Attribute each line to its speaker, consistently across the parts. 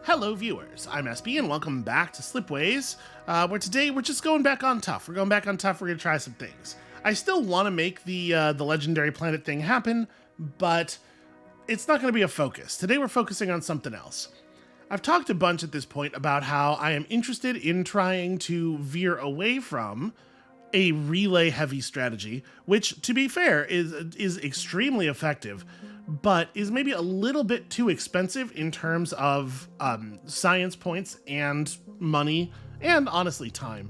Speaker 1: Hello viewers, I'm SB and welcome back to Slipways, where today we're just going back on tough. We're going back on tough, we're going to try some things. I still want to make the legendary planet thing happen, but it's not going to be a focus. Today we're focusing on something else. I've talked a bunch at this point about how I am interested in trying to veer away from a relay-heavy strategy, which, to be fair, is extremely effective, but is maybe a little bit too expensive in terms of science points and money, and honestly time,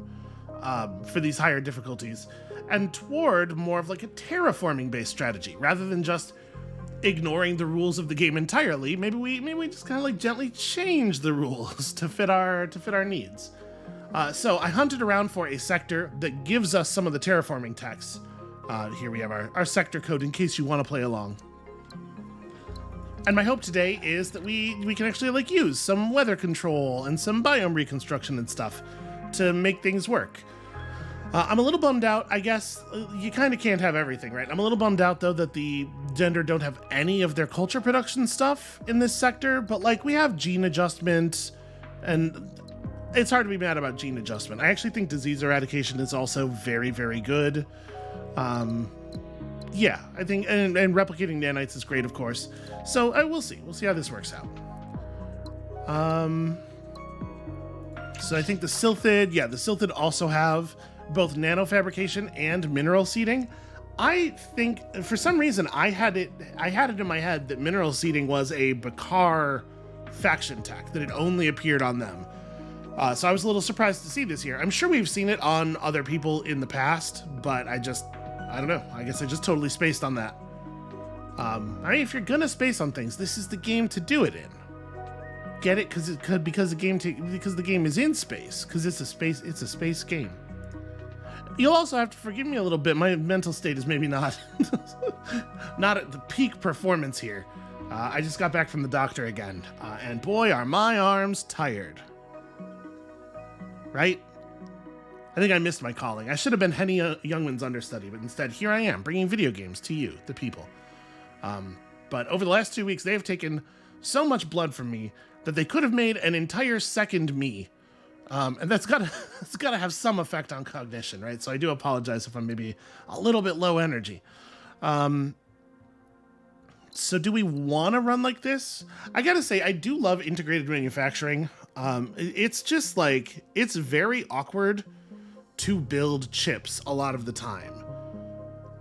Speaker 1: for these higher difficulties, and toward more of like a terraforming-based strategy, rather than just ignoring the rules of the game entirely. Maybe we just kind of like gently change the rules to fit our needs. So I hunted around for a sector that gives us some of the terraforming text. Here we have our sector code in case you want to play along. And my hope today is that we can actually like use some weather control and some biome reconstruction and stuff to make things work. I'm a little bummed out, I guess. You kind of can't have everything, right? I'm a little bummed out, though, that the gender don't have any of their culture production stuff in this sector, but like we have gene adjustment, and it's hard to be mad about gene adjustment. I actually think disease eradication is also very, very good. Yeah, I think, and replicating nanites is great, of course. So we'll see. We'll see how this works out. So I think the Silthid also have both nanofabrication and mineral seeding. I think for some reason I had it in my head that mineral seeding was a Bakar faction tech, that it only appeared on them. So I was a little surprised to see this here. I'm sure we've seen it on other people in the past, but I don't know. I guess I just totally spaced on that. I mean, if you're gonna space on things, this is the game to do it in. Get it? Because the game is in space. Because it's a space game. You'll also have to forgive me a little bit. My mental state is maybe not not at the peak performance here. I just got back from the doctor again, and boy, are my arms tired. Right? I think I missed my calling. I should have been Henny Youngman's understudy, but instead, here I am, bringing video games to you, the people. But over the last 2 weeks, they have taken so much blood from me that they could have made an entire second me. And that's gotta have some effect on cognition, right? So I do apologize if I'm maybe a little bit low energy. So do we want to run like this? I gotta say, I do love integrated manufacturing. It's just like, it's very awkward to build chips a lot of the time.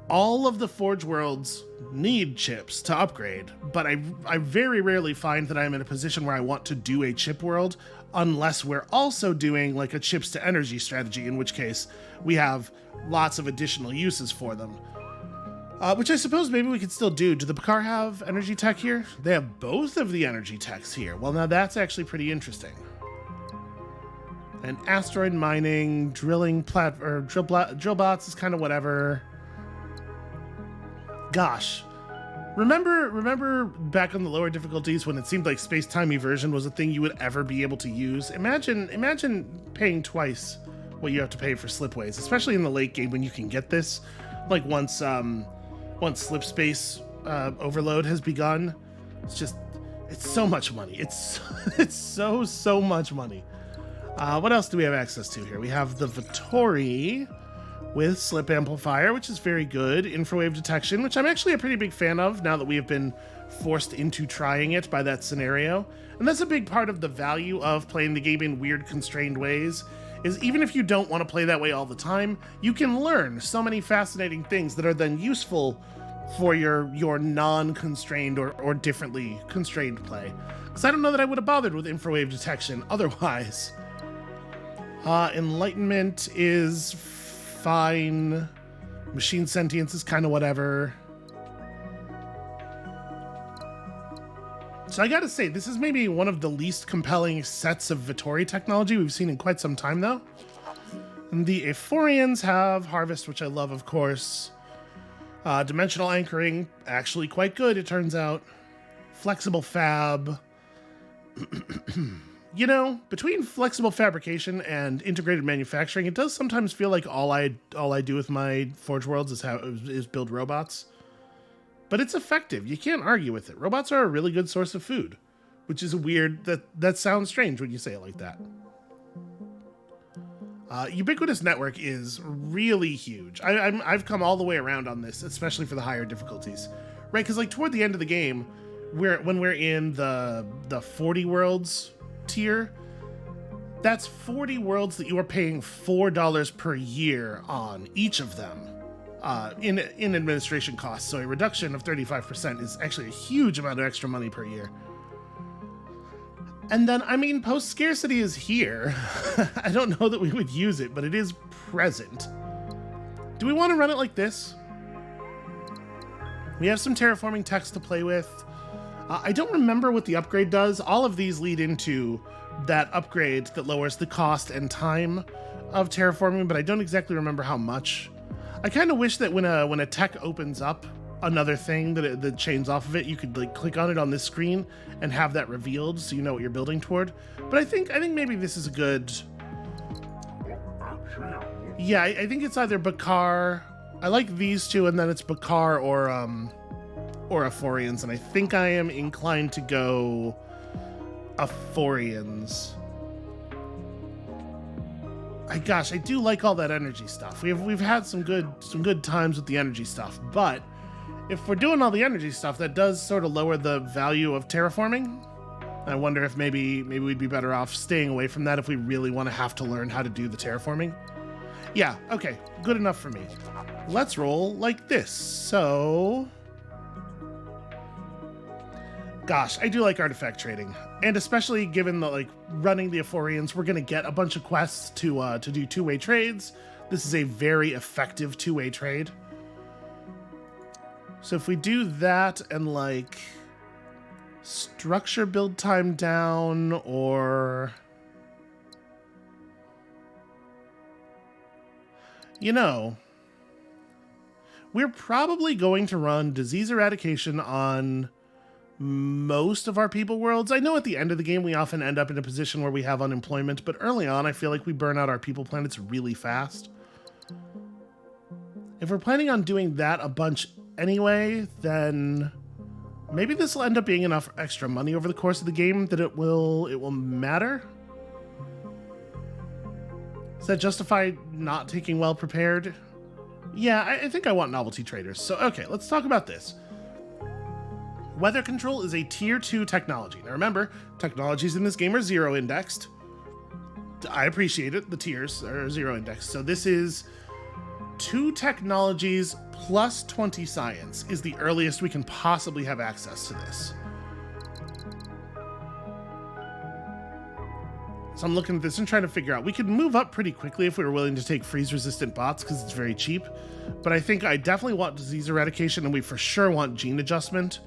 Speaker 1: All of the Forge worlds need chips to upgrade, but I very rarely find that I'm in a position where I want to do a chip world unless we're also doing like a chips to energy strategy, in which case we have lots of additional uses for them. Which I suppose maybe we could still do. Do the Bakar have energy tech here? They have both of the energy techs here. Well, now that's actually pretty interesting. And asteroid mining, drill bots is kind of whatever. Gosh, remember back on the lower difficulties when it seemed like space-time eversion was a thing you would ever be able to use? Imagine paying twice what you have to pay for Slipways, especially in the late game when you can get this. Like once slip space overload has begun, it's so much money. It's so much money. What else do we have access to here? We have the Vittori with slip amplifier, which is very good. Infrawave detection, which I'm actually a pretty big fan of now that we have been forced into trying it by that scenario. And that's a big part of the value of playing the game in weird, constrained ways, is even if you don't want to play that way all the time, you can learn so many fascinating things that are then useful for your non-constrained or differently constrained play. Because I don't know that I would have bothered with infrawave detection otherwise. Enlightenment is fine. Machine sentience is kind of whatever. So I gotta say, this is maybe one of the least compelling sets of Vittori technology we've seen in quite some time, though. And the Ephorians have Harvest, which I love, of course. Dimensional anchoring, actually quite good, it turns out. Flexible fab. You know, between flexible fabrication and integrated manufacturing, it does sometimes feel like all I do with my Forge worlds is build robots. But it's effective. You can't argue with it. Robots are a really good source of food. which is weird. That sounds strange when you say it like that. Ubiquitous network is really huge. I've come all the way around on this, especially for the higher difficulties, right? Because like toward the end of the game, when we're in the 40 worlds tier, that's 40 worlds that you are paying $4 per year on each of them in administration costs. So a reduction of 35% is actually a huge amount of extra money per year. And then, I mean, post-scarcity is here. I don't know that we would use it, but it is present. Do we want to run it like this? We have some terraforming text to play with. I don't remember what the upgrade does. All of these lead into that upgrade that lowers the cost and time of terraforming, but I don't exactly remember how much. I kind of wish that when a tech opens up another thing that chains off of it, you could like click on it on this screen and have that revealed so you know what you're building toward. But I think maybe this is a good... Yeah, I think it's either Bakar. I like these two, and then it's Bakar or Aphorians, and I think I am inclined to go Aphorians. Gosh, I do like all that energy stuff. We've had some good times with the energy stuff, but if we're doing all the energy stuff, that does sort of lower the value of terraforming. I wonder if maybe we'd be better off staying away from that if we really want to have to learn how to do the terraforming. Yeah, okay, good enough for me. Let's roll like this. So, gosh, I do like artifact trading, and especially given the like running the Aphorians, we're gonna get a bunch of quests to do two-way trades. This is a very effective two-way trade. So if we do that and like structure build time down, or you know, we're probably going to run disease eradication on most of our people worlds. I know at the end of the game we often end up in a position where we have unemployment, but early on I feel like we burn out our people planets really fast. If we're planning on doing that a bunch anyway, then maybe this will end up being enough extra money over the course of the game that it will matter. Does that justify not taking well prepared? Yeah, I think I want novelty traders. So okay, let's talk about this. Weather control is a tier 2 technology. Now remember, technologies in this game are 0 indexed. I appreciate it. The tiers are 0 indexed. So this is 2 technologies plus 20 science is the earliest we can possibly have access to this. So I'm looking at this and trying to figure out, we could move up pretty quickly if we were willing to take freeze-resistant bots because it's very cheap. But I think I definitely want disease eradication, and we for sure want gene adjustment.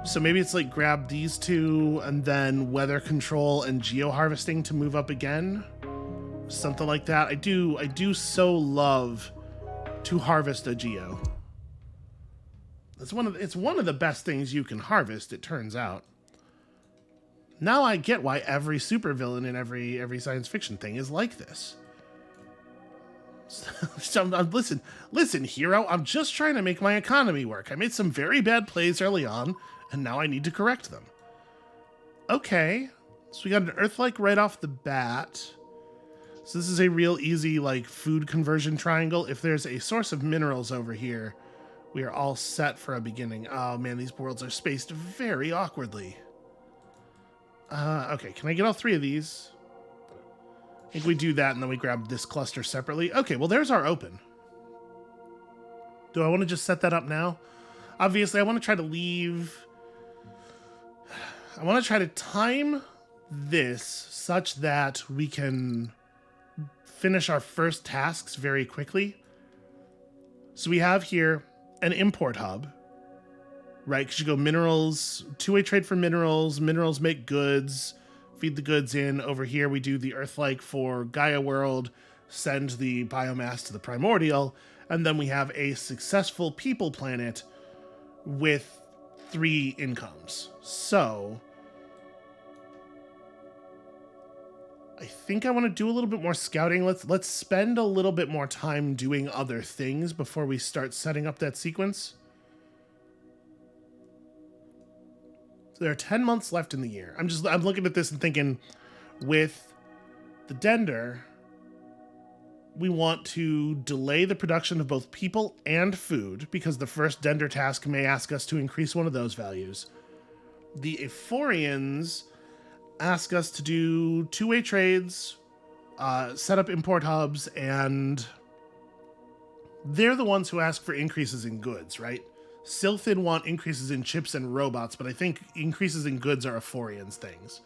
Speaker 1: So maybe it's like grab these two and then weather control and geo-harvesting to move up again. Something like that. I do so love to harvest a geo. It's one of the best things you can harvest, it turns out. Now I get why every supervillain in every science fiction thing is like this. So, listen, hero, I'm just trying to make my economy work. I made some very bad plays early on, and now I need to correct them. Okay, so we got an Earth-like right off the bat. So this is a real easy, like, food conversion triangle. If there's a source of minerals over here, we are all set for a beginning. Oh man, these worlds are spaced very awkwardly. Okay, can I get all 3 of these? I think we do that and then we grab this cluster separately. Okay, well there's our open. Do I want to just set that up now? Obviously, I want to try to leave... I want to try to time this such that we can finish our first tasks very quickly. So we have here an import hub, right? Because you go minerals, two-way trade for minerals, minerals make goods, feed the goods in. Over here we do the Earth-like for Gaia World, send the biomass to the primordial, and then we have a successful people planet with 3 incomes. So I think I want to do a little bit more scouting. Let's spend a little bit more time doing other things before we start setting up that sequence. So there are 10 months left in the year. I'm looking at this and thinking, with the Dender, we want to delay the production of both people and food because the first Dender task may ask us to increase one of those values. The Ephorians ask us to do two-way trades, set up import hubs, and they're the ones who ask for increases in goods, right? Silthin want increases in chips and robots, but I think increases in goods are Ephorians things.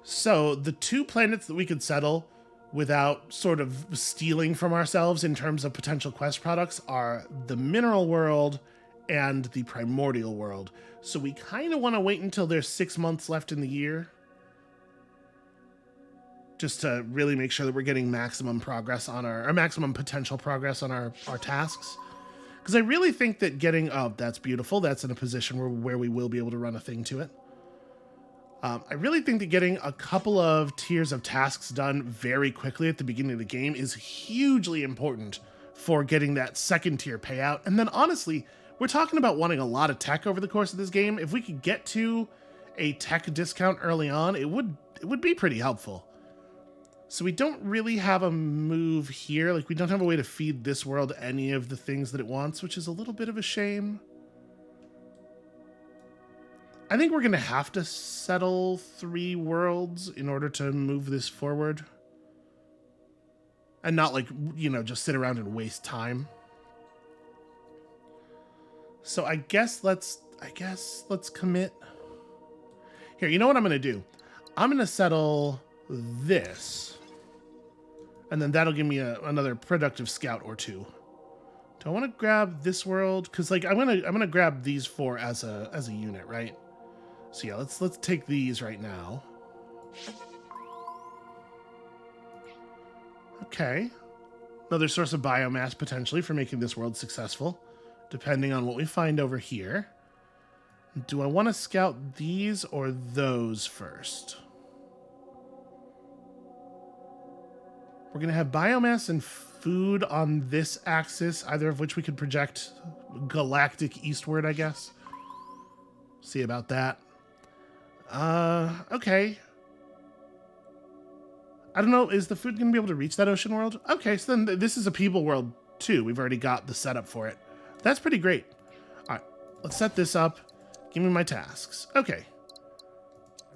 Speaker 1: So the two planets that we could settle without sort of stealing from ourselves in terms of potential quest products are the mineral world and the primordial world. So we kind of want to wait until there's 6 months left in the year, just to really make sure that we're getting maximum progress on or maximum potential progress on our tasks. Because I really think that getting, oh, that's beautiful. That's in a position where we will be able to run a thing to it. I really think that getting a couple of tiers of tasks done very quickly at the beginning of the game is hugely important for getting that second tier payout. And then honestly, we're talking about wanting a lot of tech over the course of this game. If we could get to a tech discount early on, it would be pretty helpful. So we don't really have a move here. Like, we don't have a way to feed this world any of the things that it wants, which is a little bit of a shame. I think we're going to have to settle 3 worlds in order to move this forward. And not, like, you know, just sit around and waste time. So I guess let's commit. Here, you know what I'm going to do? I'm going to settle this. And then that'll give me another productive scout or 2. Do I want to grab this world? Because like I'm gonna grab these 4 as a unit, right? So yeah, let's take these right now. Okay. Another source of biomass potentially for making this world successful, depending on what we find over here. Do I want to scout these or those first? We're going to have biomass and food on this axis, either of which we could project galactic eastward, I guess. See about that. Okay. I don't know, is the food going to be able to reach that ocean world? Okay, so then this is a people world too. We've already got the setup for it. That's pretty great. All right, let's set this up. Give me my tasks. Okay.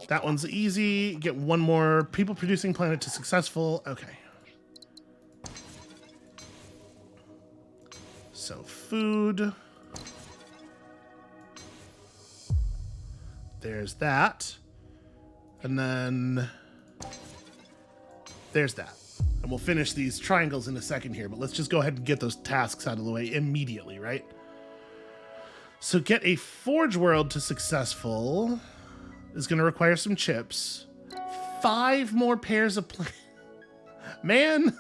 Speaker 1: That one's easy. Get 1 more people producing planet to successful. Okay. So food. There's that. And then there's that. And we'll finish these triangles in a second here, but let's just go ahead and get those tasks out of the way immediately, right? So get a forge world to successful is going to require some chips. 5 more pairs of Man!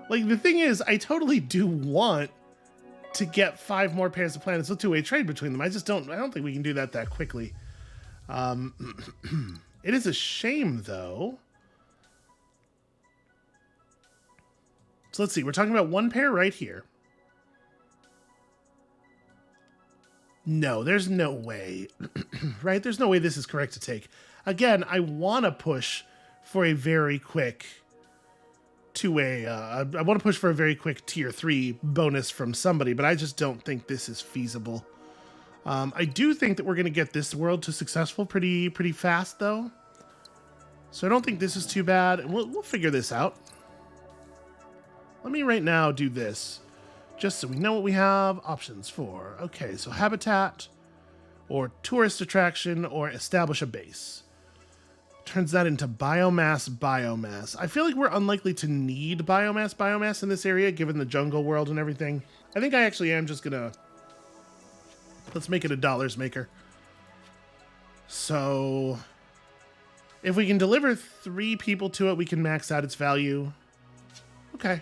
Speaker 1: Like, the thing is, I totally do want to get 5 more pairs of planets with 2-way trade between them. I don't think we can do that quickly. It is a shame, though. So let's see. We're talking about 1 pair right here. No, there's no way. Right? There's no way this is correct to take. Again, I want to push for a very quick two-way. I want to push for a very quick tier 3 bonus from somebody, but I just don't think this is feasible. I do think that we're going to get this world to successful pretty fast, though. So I don't think this is too bad. And we'll figure this out. Let me right now do this, just so we know what we have options for. Okay, so habitat, or tourist attraction, or establish a base. Turns that into biomass. I feel like we're unlikely to need biomass in this area, given the jungle world and everything. I think I actually am just gonna... Let's make it a dollars maker. So... if we can deliver 3 people to it, we can max out its value. Okay.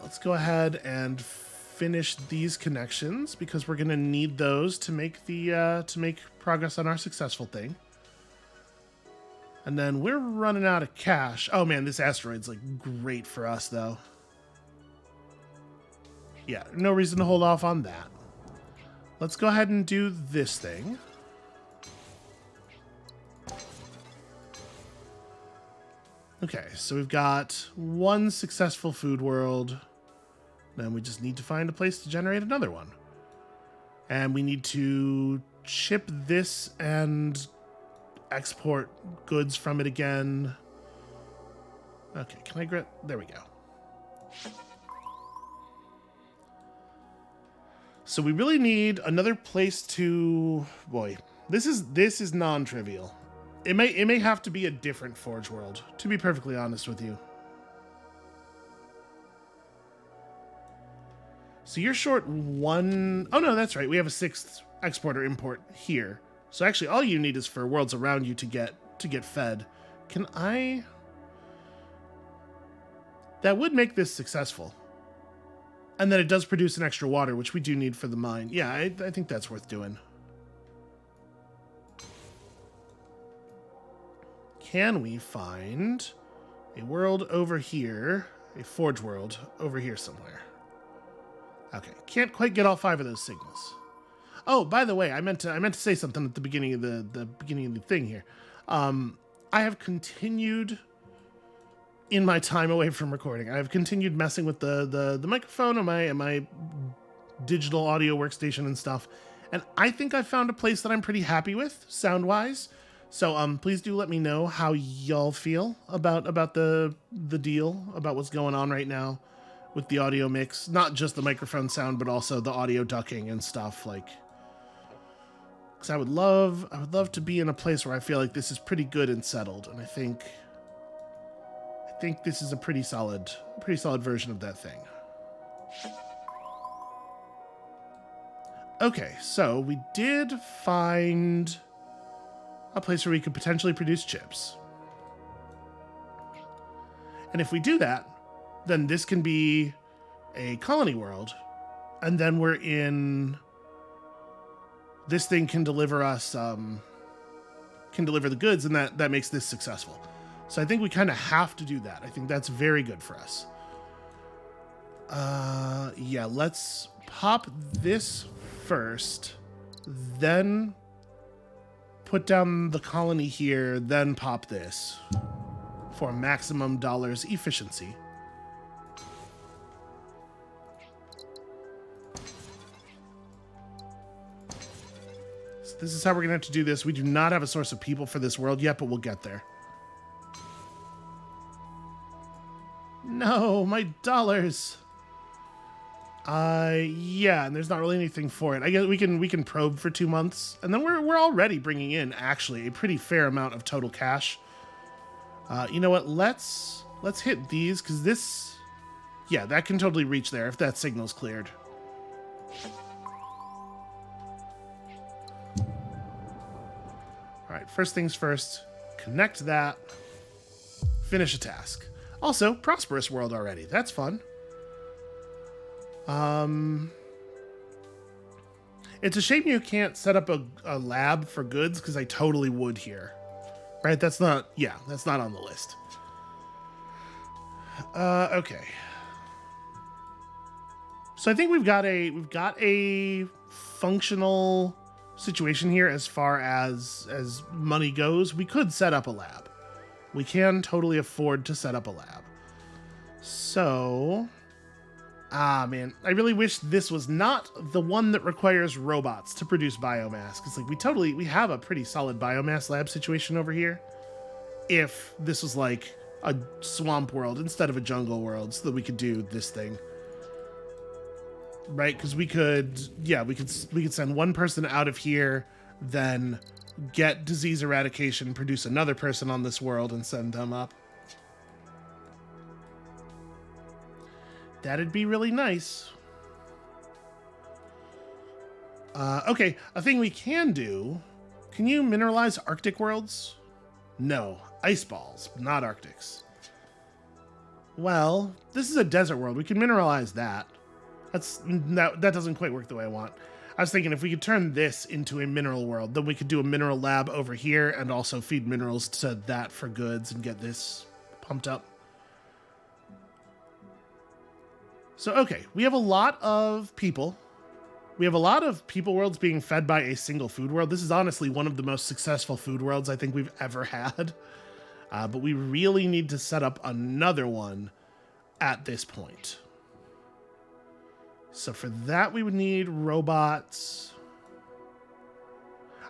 Speaker 1: Let's go ahead and finish these connections because we're gonna need those to make the to make progress on our successful thing. And then we're running out of cash. Oh man, this asteroid's like great for us though. Yeah, no reason to hold off on that. let's go ahead and do this thing. Okay, so we've got one successful food world. Then we just need to find a place to generate another one. And we need to ship this and export goods from it again. Okay, can I grab... There we go. So we really need another place to... Boy, this is non-trivial. It may have to be a different Forge world, to be perfectly honest with you. So you're short one... Oh no, that's right. We have a 6th exporter import here. So actually all you need is for worlds around you to get fed. Can I... That would make this successful. And then it does produce an extra water, which we do need for the mine. Yeah, I think that's worth doing. Can we find a world over here, a forge world over here somewhere? Okay, can't quite get all 5 of those signals. Oh, by the way, I meant to say something at the beginning of the beginning of the thing here. I have continued in my time away from recording. I've continued messing with the microphone and my digital audio workstation and stuff, and I think I found a place that I'm pretty happy with sound wise. So please do let me know how y'all feel about the deal, about what's going on right now with the audio mix, not just the microphone sound, but also the audio ducking and stuff. Like, because I would love to be in a place where I feel like this is pretty good and settled, and I think this is a pretty solid version of that thing. Okay, so we did find a place where we could potentially produce chips. And if we do that, then this can be a colony world, and then we're in... This thing can deliver us, can deliver the goods, and that makes this successful. So I think we kind of have to do that. I think that's very good for us. Yeah, let's pop this first, then put down the colony here, then pop this for maximum dollars efficiency. So this is how we're going to have to do this. We do not have a source of people for this world yet, but we'll get there. No, my dollars. Yeah, and there's not really anything for it. I guess we can probe for 2 months, and then we're already bringing in actually a pretty fair amount of total cash. You know what? Let's hit these, because this, yeah, that can totally reach there if that signal's cleared. All right, first things first. Connect that. Finish a task. Also, prosperous world already. That's fun. It's a shame you can't set up a lab for goods, because I totally would here. Right? That's not on the list. Okay. So I think we've got a functional situation here as far as money goes. We could set up a lab. We can totally afford to set up a lab. So, man, I really wish this was not the one that requires robots to produce biomass. Because like we have a pretty solid biomass lab situation over here. If this was like a swamp world instead of a jungle world, so that we could do this thing. Right? Because we could send one person out of here, then get disease eradication, produce another person on this world, and send them up. That'd be really nice. Okay, a thing we can do. Can you mineralize Arctic worlds? No, ice balls, not Arctics. Well, this is a desert world. We can mineralize that. That doesn't quite work the way I want. I was thinking if we could turn this into a mineral world, then we could do a mineral lab over here and also feed minerals to that for goods and get this pumped up. So, okay, we have a lot of people. We have a lot of people worlds being fed by a single food world. This is honestly one of the most successful food worlds I think we've ever had. But we really need to set up another one at this point. So for that, we would need robots.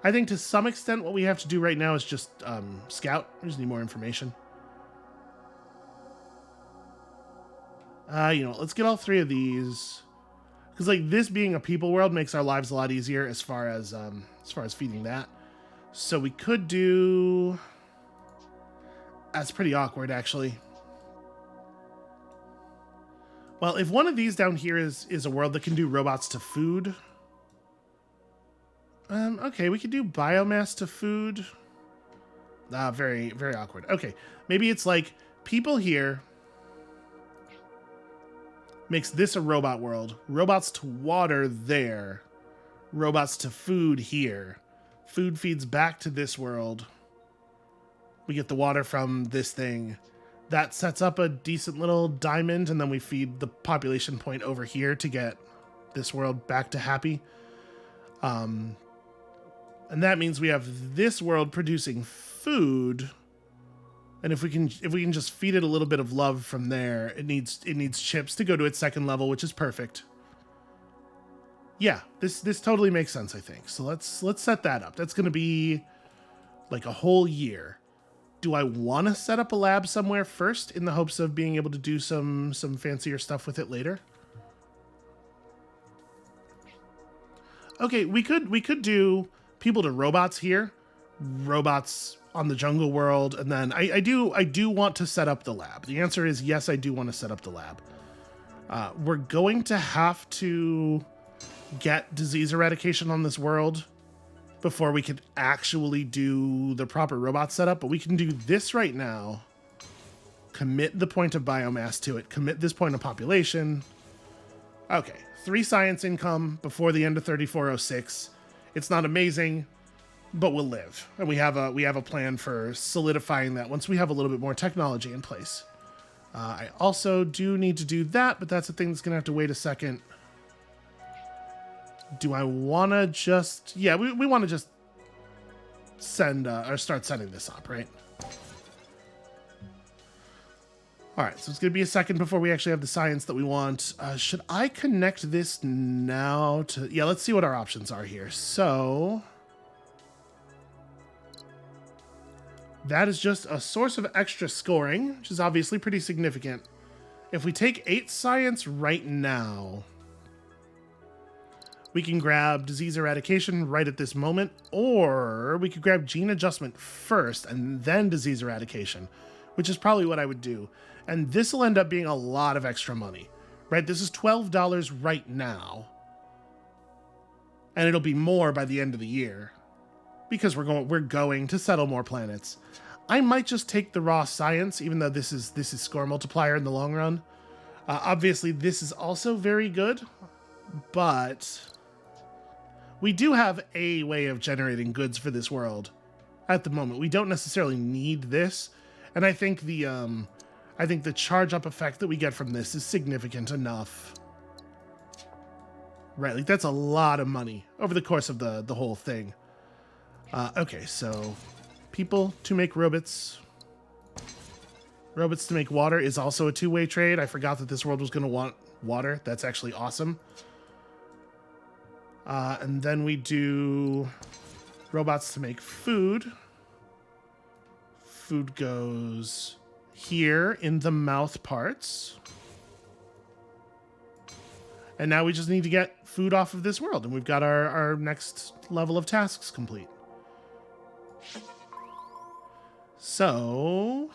Speaker 1: I think to some extent what we have to do right now is just scout. We just need more information. Let's get all 3 of these. Because like this being a people world makes our lives a lot easier as far as feeding that. So we could do... That's pretty awkward, actually. Well, if one of these down here is a world that can do robots to food... okay, we could do biomass to food. Very, very awkward. Okay, maybe it's like people here makes this a robot world. Robots to water there. Robots to food here. Food feeds back to this world. We get the water from this thing. That sets up a decent little diamond, and then we feed the population point over here to get this world back to happy. And that means we have this world producing food. And if we can just feed it a little bit of love from there, it needs chips to go to its second level, which is perfect. Yeah, this totally makes sense, I think. So let's set that up. That's going to be like a whole year. Do I want to set up a lab somewhere first in the hopes of being able to do some fancier stuff with it later? Okay, we could do people to robots here, robots on the jungle world, and then I do want to set up the lab. The answer is yes, I do want to set up the lab. We're going to have to get disease eradication on this world before we could actually do the proper robot setup, but we can do this right now. Commit the point of biomass to it. Commit this point of population. Okay, 3 science income before the end of 3406. It's not amazing, but we'll live. And we have a plan for solidifying that once we have a little bit more technology in place. I also do need to do that, but that's a thing that's going to have to wait a second. Do I want to just... Yeah, we want to just send or start setting this up, right? All right, so it's going to be a second before we actually have the science that we want. Should I connect this now to... Yeah, let's see what our options are here. So... that is just a source of extra scoring, which is obviously pretty significant. If we take 8 science right now... we can grab disease eradication right at this moment, or we could grab gene adjustment first and then disease eradication, which is probably what I would do. And this will end up being a lot of extra money, right? This is $12 right now, and it'll be more by the end of the year because we're going to settle more planets. I might just take the raw science, even though this is score multiplier in the long run. Obviously, this is also very good, but we do have a way of generating goods for this world at the moment. We don't necessarily need this, and I think the charge up effect that we get from this is significant enough. Right, like that's a lot of money over the course of the whole thing. Okay, so people to make robots. Robots to make water is also a two-way trade. I forgot that this world was going to want water. That's actually awesome. And then we do robots to make food. Food goes here in the mouth parts. And now we just need to get food off of this world, and we've got our next level of tasks complete. So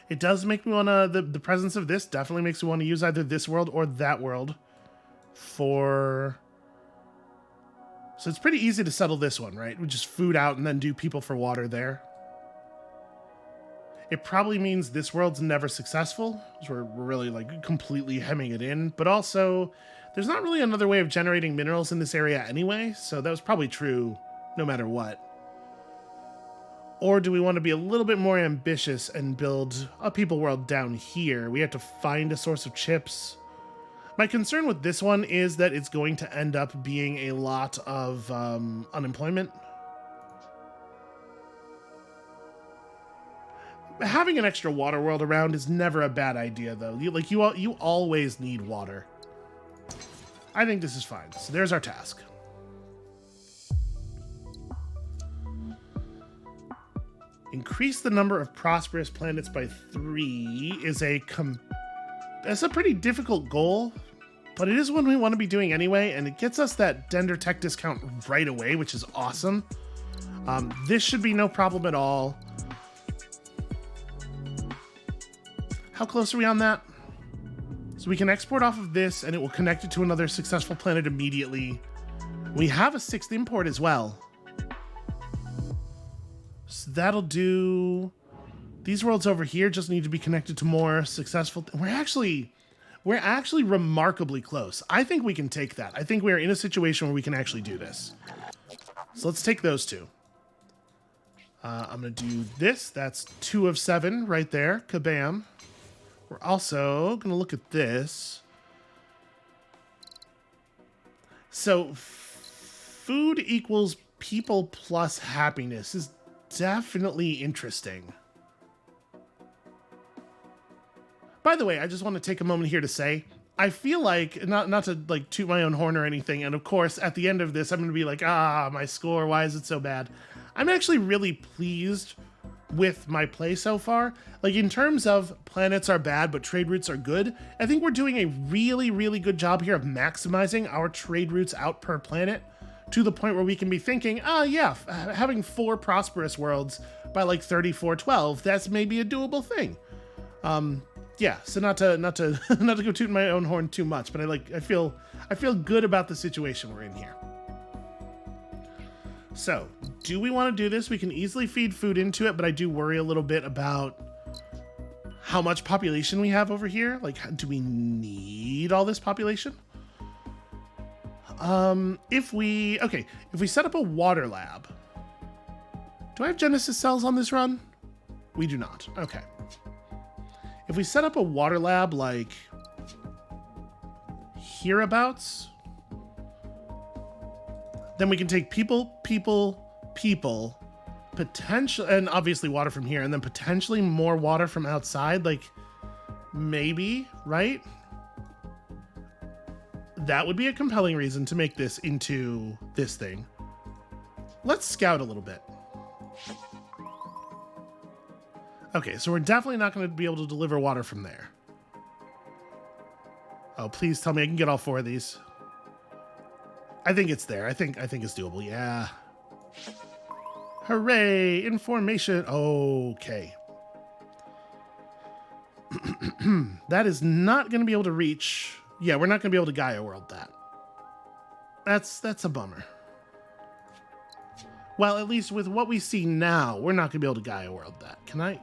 Speaker 1: it does make me want to, the presence of this definitely makes me want to use either this world or that world for... So it's pretty easy to settle this one, right? We just food out and then do people for water there. It probably means this world's never successful, because we're really like completely hemming it in, but also there's not really another way of generating minerals in this area anyway, so that was probably true no matter what. Or do we want to be a little bit more ambitious and build a people world down here? We have to find a source of chips. My concern with this one is that it's going to end up being a lot of unemployment. Having an extra water world around is never a bad idea, though. You always need water. I think this is fine. So there's our task. Increase the number of prosperous planets by 3 is that's a pretty difficult goal, but it is one we want to be doing anyway, and it gets us that Dender Tech discount right away, which is awesome. This should be no problem at all. How close are we on that? So we can export off of this, and it will connect it to another successful planet immediately. We have a 6th import as well. So that'll do... These worlds over here just need to be connected to more successful... We're actually remarkably close. I think we can take that. I think we are in a situation where we can actually do this. So let's take those two. I'm going to do this. That's 2 of 7 right there. Kabam. We're also going to look at this. So food equals people plus happiness is definitely interesting. By the way, I just want to take a moment here to say, I feel like, not to like toot my own horn or anything, and of course, at the end of this, I'm going to be like, my score, why is it so bad? I'm actually really pleased with my play so far. Like, in terms of planets are bad, but trade routes are good, I think we're doing a really, really good job here of maximizing our trade routes out per planet to the point where we can be thinking, having 4 prosperous worlds by like 3412, that's maybe a doable thing. Yeah, so not to go tooting my own horn too much, but I feel good about the situation we're in here. So, do we want to do this? We can easily feed food into it, but I do worry a little bit about how much population we have over here. Like, do we need all this population? If we set up a water lab. Do I have Genesis cells on this run? We do not. Okay. If we set up a water lab like hereabouts, then we can take people, potential, and obviously water from here, and then potentially more water from outside, like maybe, right? That would be a compelling reason to make this into this thing. Let's scout a little bit. Okay, so we're definitely not going to be able to deliver water from there. Oh, please tell me I can get all 4 of these. I think it's there. I think it's doable. Yeah. Hooray! Information. Okay. That is not going to be able to reach. Yeah, we're not going to be able to Gaia World that. That's a bummer. Well, at least with what we see now, we're not going to be able to Gaia World that. Can I?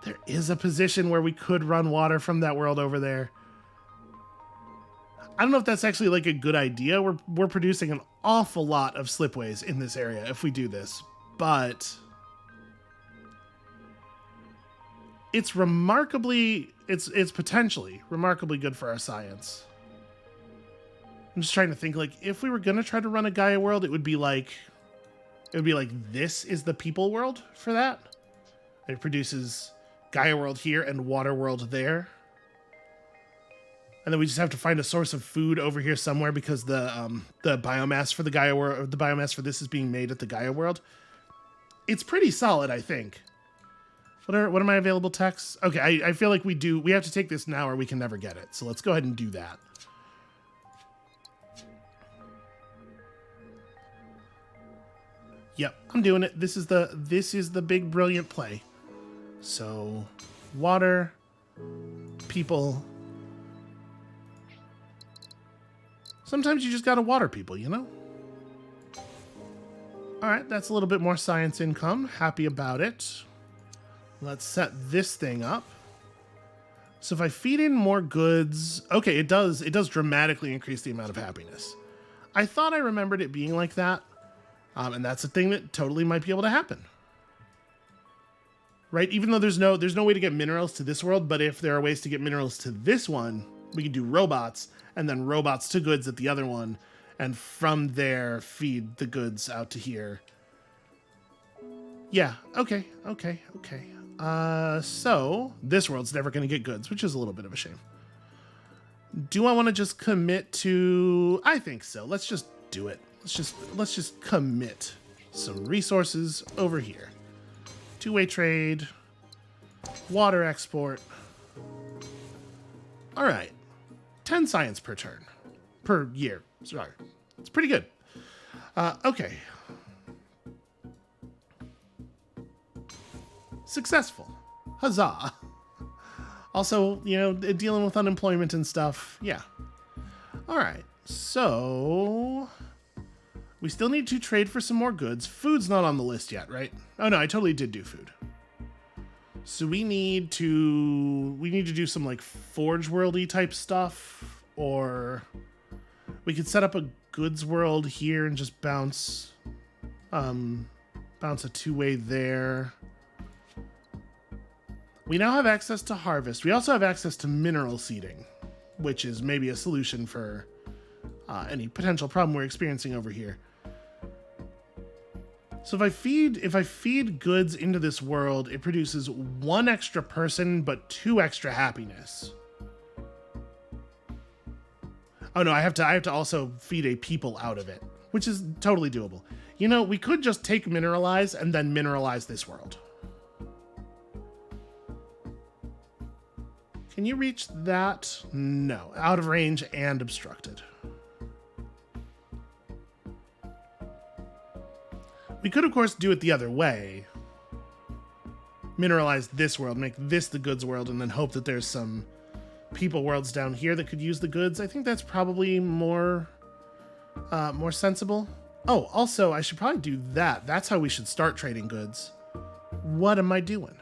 Speaker 1: There is a position where we could run water from that world over there. I don't know if that's actually like a good idea. We're producing an awful lot of slipways in this area if we do this, but it's potentially remarkably good for our science. I'm just trying to think, like, if we were gonna try to run a Gaia world, it would be like this is the people world for that. It produces Gaia world here and water world there. And then we just have to find a source of food over here somewhere because the biomass for the Gaia world, the biomass for this is being made at the Gaia world. It's pretty solid, I think. What are my available texts? Okay, I feel like we have to take this now or we can never get it. So let's go ahead and do that. Yep, I'm doing it. This is the big brilliant play. So, water, people. Sometimes you just gotta water people, you know? All right, that's a little bit more science income. Happy about it. Let's set this thing up. So if I feed in more goods, okay, it does dramatically increase the amount of happiness. I thought I remembered it being like that. And that's a thing that totally might be able to happen. right? Even though there's no way to get minerals to this world, but if there are ways to get minerals to this one, we could do robots and then robots to goods at the other one, and from there feed the goods out to here. Yeah, okay. So this world's never going to get goods, which is a little bit of a shame. Do I want to just commit to? I think so. Let's just do it. Let's just commit some resources over here. Two-way trade, water export. All right, 10 science per turn, per year. Sorry, it's pretty good. Okay. Successful. Huzzah. Also, you know, dealing with unemployment and stuff. Yeah. All right. So we still need to trade for some more goods. Food's not on the list yet, right? Oh no, I totally did do food. So we need to do some like Forge World-y type stuff, or we could set up a goods world here and just bounce a two-way there. We now have access to harvest. We also have access to mineral seeding, which is maybe a solution for any potential problem we're experiencing over here. So if I feed goods into this world, it produces 1 extra person, but 2 extra happiness. Oh no, I have to also feed a people out of it, which is totally doable. You know, we could just take mineralize and then mineralize this world. Can you reach that? No. Out of range and obstructed. We could, of course, do it the other way. Mineralize this world, make this the goods world, and then hope that there's some people worlds down here that could use the goods. I think that's probably more sensible. Oh, also, I should probably do that. That's how we should start trading goods. What am I doing?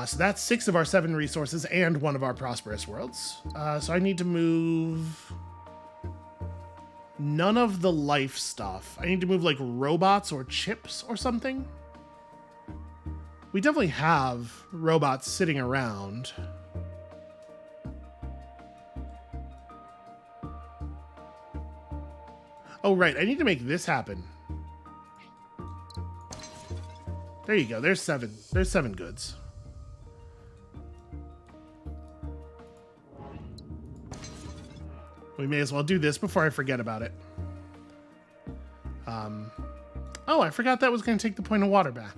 Speaker 1: So that's 6 of our 7 resources and 1 of our prosperous worlds. So I need to move none of the life stuff. I need to move like robots or chips or something. We definitely have robots sitting around. Oh, right. I need to make this happen. There you go. There's 7. There's 7 goods. We may as well do this before I forget about it. Oh, I forgot that was going to take the point of water back.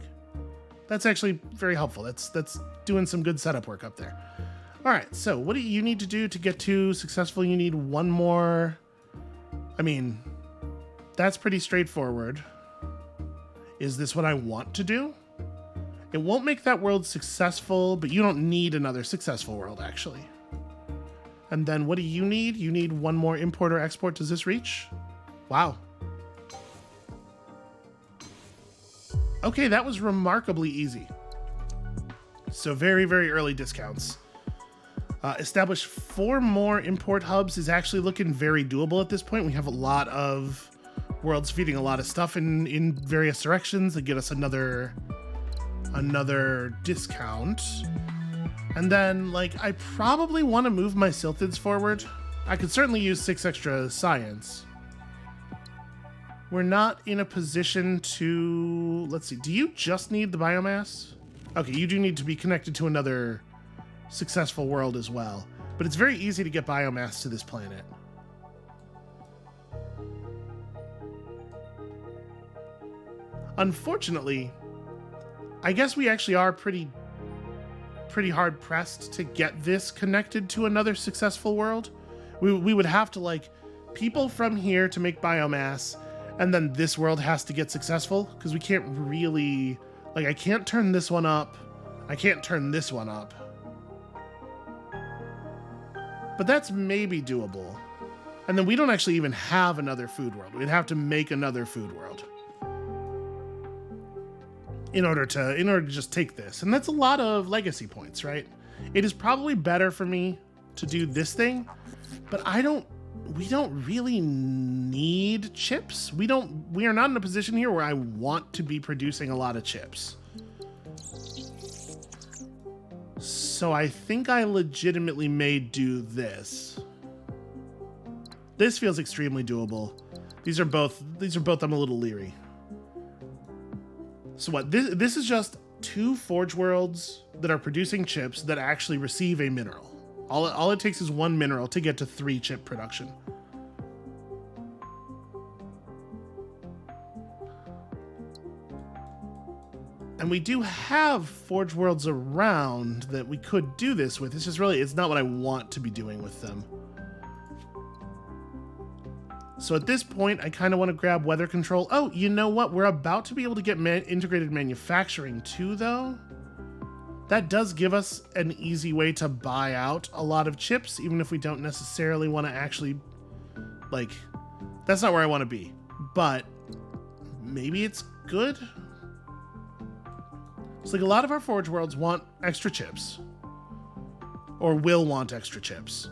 Speaker 1: That's actually very helpful. That's doing some good setup work up there. All right, so what do you need to do to get to successful? You need 1 more. I mean, that's pretty straightforward. Is this what I want to do? It won't make that world successful, but you don't need another successful world, actually. And then what do you need? You need 1 more import or export. Does this reach? Wow. Okay, that was remarkably easy. So very, very early discounts. Establish 4 more import hubs is actually looking very doable at this point. We have a lot of worlds feeding a lot of stuff in various directions that get us another discount. And then, like, I probably want to move my Silthids forward. I could certainly use 6 extra science. We're not in a position to... Let's see. Do you just need the biomass? Okay, you do need to be connected to another successful world as well. But it's very easy to get biomass to this planet. Unfortunately, I guess we actually are pretty hard pressed to get this connected to another successful world. We would have to, like, people from here to make biomass, and then this world has to get successful, because we can't really, like, I can't turn this one up. I can't turn this one up. But that's maybe doable. And then we don't actually even have another food world. We'd have to make another food world in order to just take this. And that's a lot of legacy points, right? It is probably better for me to do this thing, but I don't we don't really need chips. We are not in a position here where I want to be producing a lot of chips. So I think I legitimately may do this. This feels extremely doable. These are both I'm a little leery. So what? This is just 2 forge worlds that are producing chips that actually receive a mineral. All it takes is 1 mineral to get to 3 chip production. And we do have forge worlds around that we could do this with. It's just really, it's not what I want to be doing with them. So at this point, I kind of want to grab weather control. Oh, you know what? We're about to be able to get integrated manufacturing too, though. That does give us an easy way to buy out a lot of chips, even if we don't necessarily want to actually, like, that's not where I want to be. But maybe it's good. It's like a lot of our forge worlds want extra chips. Or will want extra chips.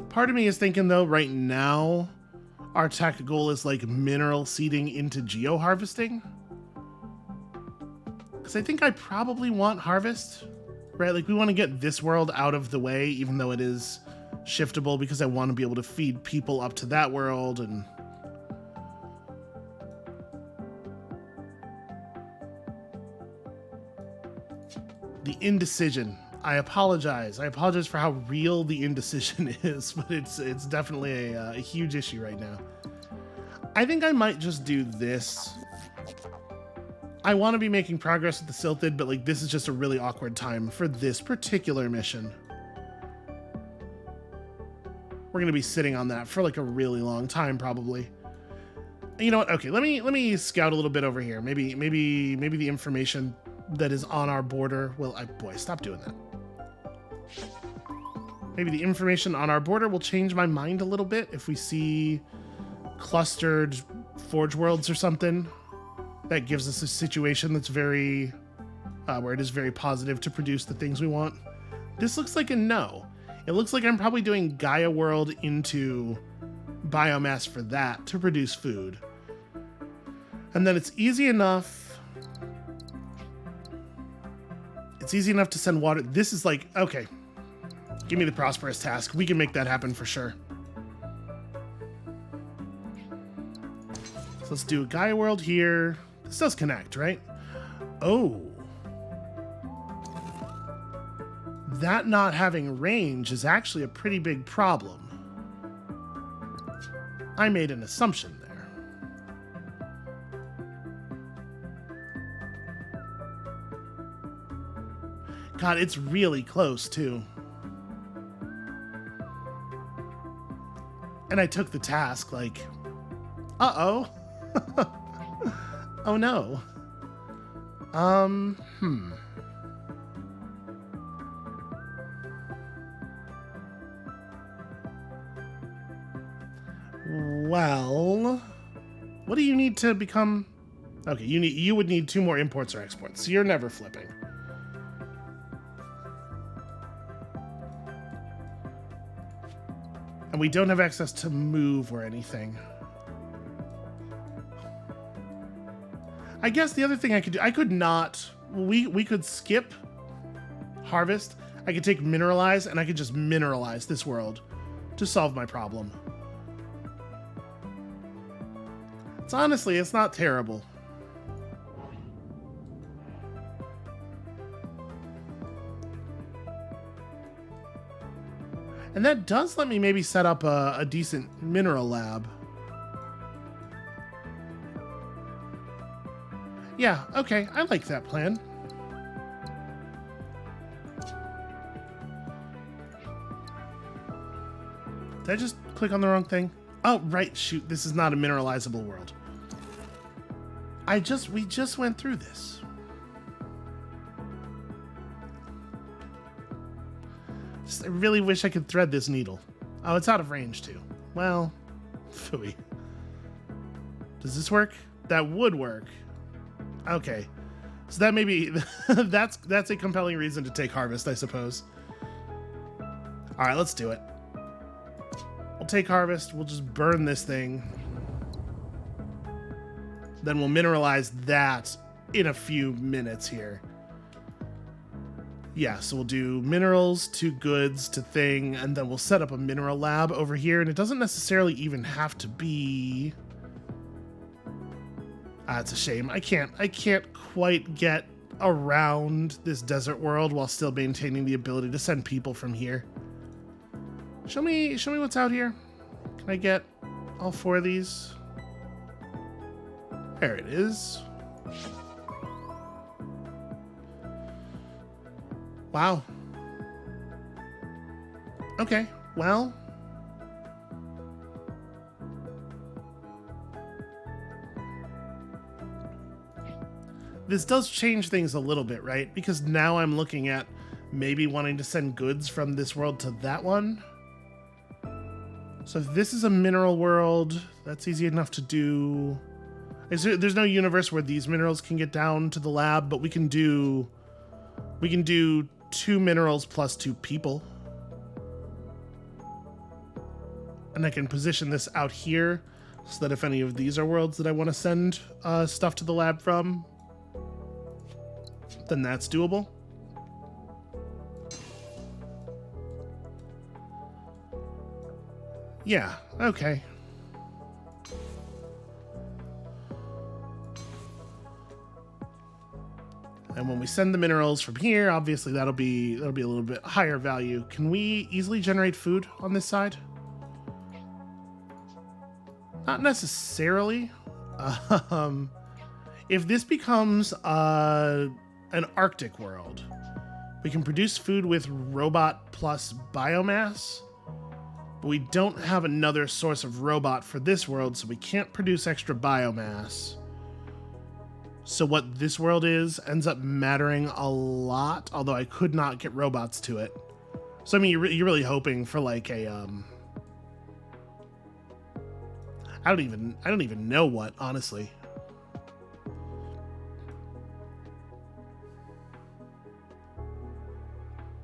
Speaker 1: Part of me is thinking, though, right now, our tech goal is like mineral seeding into geo-harvesting. Because I think I probably want harvest, right? Like, we want to get this world out of the way, even though it is shiftable, because I want to be able to feed people up to that world. And the indecision. I apologize for how real the indecision is, but it's definitely a huge issue right now. I think I might just do this. I want to be making progress with the Silted, but like, this is just a really awkward time for this particular mission. We're gonna be sitting on that for like a really long time, probably. You know what? Okay, let me scout a little bit over here. Maybe the information that is on our border will. Boy, stop doing that. Maybe the information on our border will change my mind a little bit if we see clustered forge worlds or something. That gives us a situation that's very, where it is very positive to produce the things we want. This looks like a no. It looks like I'm probably doing Gaia World into biomass for that to produce food. And then it's easy enough. It's easy enough to send water. This is like, okay, give me the prosperous task. We can make that happen for sure. So let's do a Gaia World here. This does connect, right? Oh. That not having range is actually a pretty big problem. I made an assumption there. God, it's really close too. And I took the task like, uh-oh. Oh no. Well, what do you need to become? Okay, you would need 2 more imports or exports, so you're never flipping. And we don't have access to move or anything. I guess the other thing I could do, I could not, we could skip harvest. I could take mineralize and I could just mineralize this world to solve my problem. It's not terrible. And that does let me maybe set up a decent mineral lab. Yeah, okay, I like that plan. Did I just click on the wrong thing? Oh, right, shoot, this is not a mineralizable world. We just went through this. I really wish I could thread this needle. Oh, it's out of range too. Well, phooey. Does this work? That would work. Okay. So that may be that's a compelling reason to take harvest, I suppose. All right, let's do it. We'll take harvest. We'll just burn this thing. Then we'll mineralize that in a few minutes here. Yeah, so we'll do minerals to goods to thing, and then we'll set up a mineral lab over here, and it doesn't necessarily even have to be... it's a shame. I can't quite get around this desert world while still maintaining the ability to send people from here. Show me what's out here. Can I get all 4 of these? There it is. Wow. Okay, well. This does change things a little bit, right? Because now I'm looking at maybe wanting to send goods from this world to that one. So if this is a mineral world, that's easy enough to do. There's no universe where these minerals can get down to the lab, but we can do 2 minerals plus 2 people. And I can position this out here so that if any of these are worlds that I want to send stuff to the lab from, then that's doable. Yeah, okay. And when we send the minerals from here, obviously that'll be a little bit higher value. Can we easily generate food on this side? Not necessarily. If this becomes an Arctic world, we can produce food with robot plus biomass, but we don't have another source of robot for this world, so we can't produce extra biomass. So what this world is ends up mattering a lot, although I could not get robots to it. So I mean, you're really hoping for like a I don't even know what, honestly.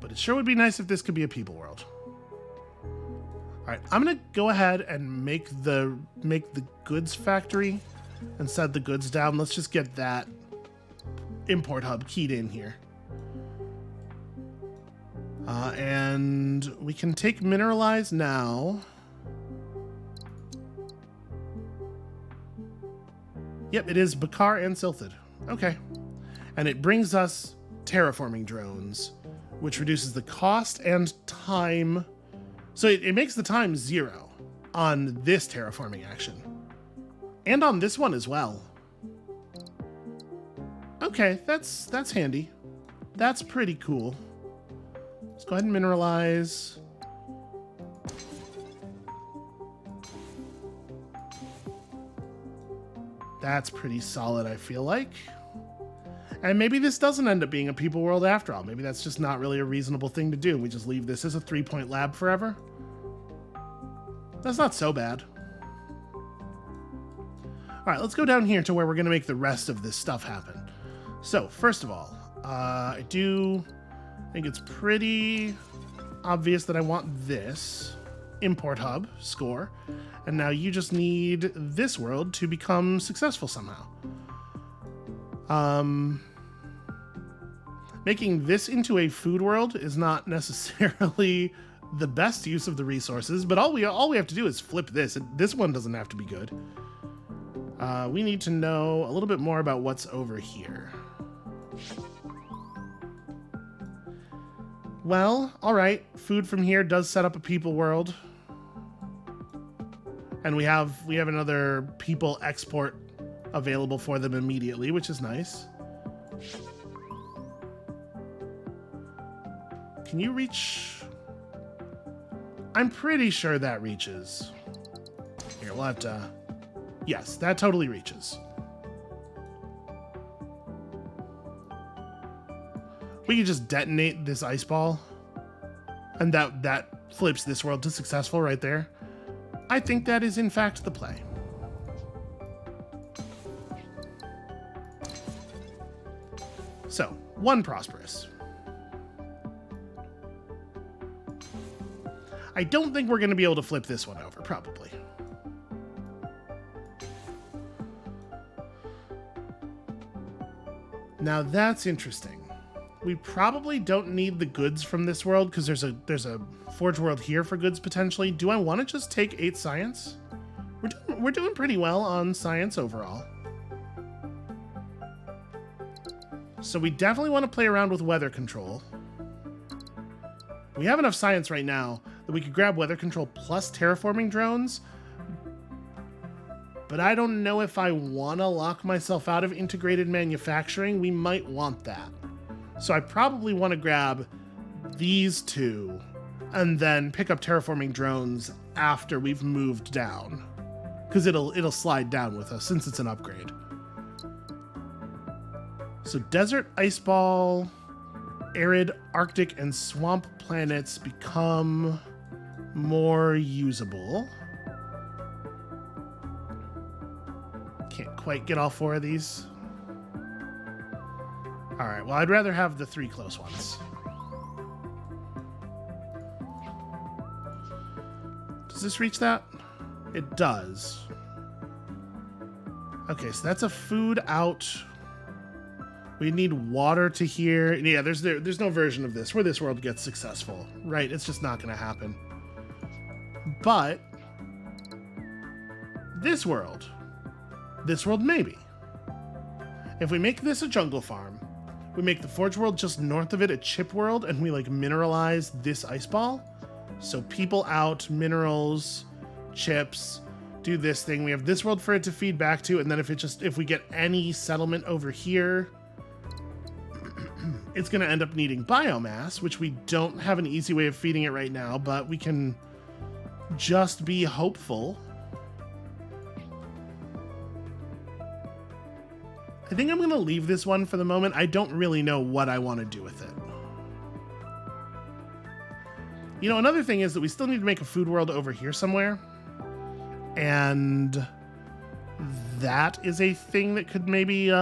Speaker 1: But it sure would be nice if this could be a people world. All right, I'm gonna go ahead and make the goods factory and set the goods down. Let's just get that import hub keyed in here. And we can take mineralize now. Yep, it is Bakar and Silthid. Okay. And it brings us terraforming drones, which reduces the cost and time. So it makes the time 0 on this terraforming action. And on this one as well. Okay, that's handy. That's pretty cool. Let's go ahead and mineralize. That's pretty solid, I feel like. And maybe this doesn't end up being a people world after all. Maybe that's just not really a reasonable thing to do. We just leave this as a 3-point lab forever. That's not so bad. All right, let's go down here to where we're going to make the rest of this stuff happen. So, first of all, I think it's pretty obvious that I want this import hub score. And now you just need this world to become successful somehow. Making this into a food world is not necessarily the best use of the resources, but all we have to do is flip this. This one doesn't have to be good. We need to know a little bit more about what's over here. Well, all right. Food from here does set up a people world. And we have another people export available for them immediately, which is nice. Can you reach? I'm pretty sure that reaches. Here, we'll have to... Yes, that totally reaches. We can just detonate this ice ball, and that flips this world to successful right there. I think that is in fact the play. So, 1 prosperous. I don't think we're going to be able to flip this one over, probably. Now that's interesting. We probably don't need the goods from this world because there's a forge world here for goods potentially. Do I want to just take 8 science? We're doing pretty well on science overall. So we definitely want to play around with weather control. We have enough science right now that we could grab weather control plus terraforming drones. But I don't know if I want to lock myself out of integrated manufacturing. We might want that. So I probably want to grab these 2 and then pick up terraforming drones after we've moved down. Because it'll slide down with us since it's an upgrade. So desert, ice ball, arid, arctic, and swamp planets become more usable. Can't quite get all 4 of these. All right, well, I'd rather have the 3 close ones. Does this reach that? It does. Okay, so that's a food out. We need water to here. Yeah, there's no version of this where this world gets successful, right? It's just not going to happen. But this world maybe. If we make this a jungle farm, we make the forge world just north of it a chip world, and we like mineralize this ice ball. So people out, minerals, chips, do this thing. We have this world for it to feed back to, and then if we get any settlement over here, it's going to end up needing biomass, which we don't have an easy way of feeding it right now, but we can just be hopeful. I think I'm going to leave this one for the moment. I don't really know what I want to do with it. You know, another thing is that we still need to make a food world over here somewhere. And that is a thing that could maybe, is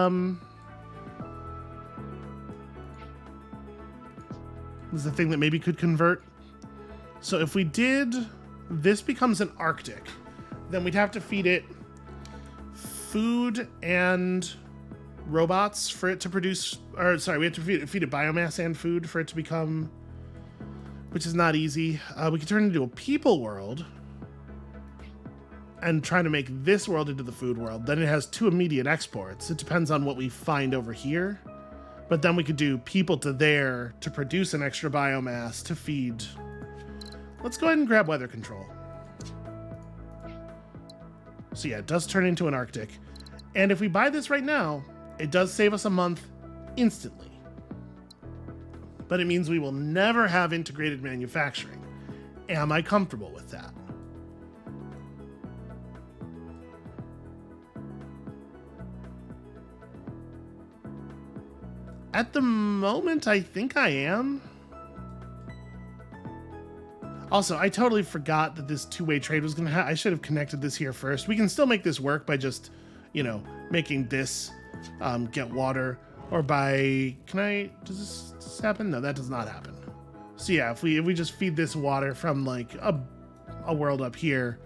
Speaker 1: the thing that maybe could convert. So if we did, this becomes an Arctic, then we'd have to feed it food and robots for it to produce, or sorry, we have to feed it biomass and food for it to become, which is not easy. We could turn it into a people world and try to make this world into the food world. Then it has 2 immediate exports. It depends on what we find over here. But then we could do people to there to produce an extra biomass to feed. Let's go ahead and grab weather control. So yeah, it does turn into an Arctic. And if we buy this right now, it does save us a month instantly. But it means we will never have integrated manufacturing. Am I comfortable with that? At the moment, I think I am. Also, I totally forgot that this 2-way trade was going to happen. I should have connected this here first. We can still make this work by just, you know, making this get water. Or by... Does this happen? No, that does not happen. So yeah, if we just feed this water from like a world up here,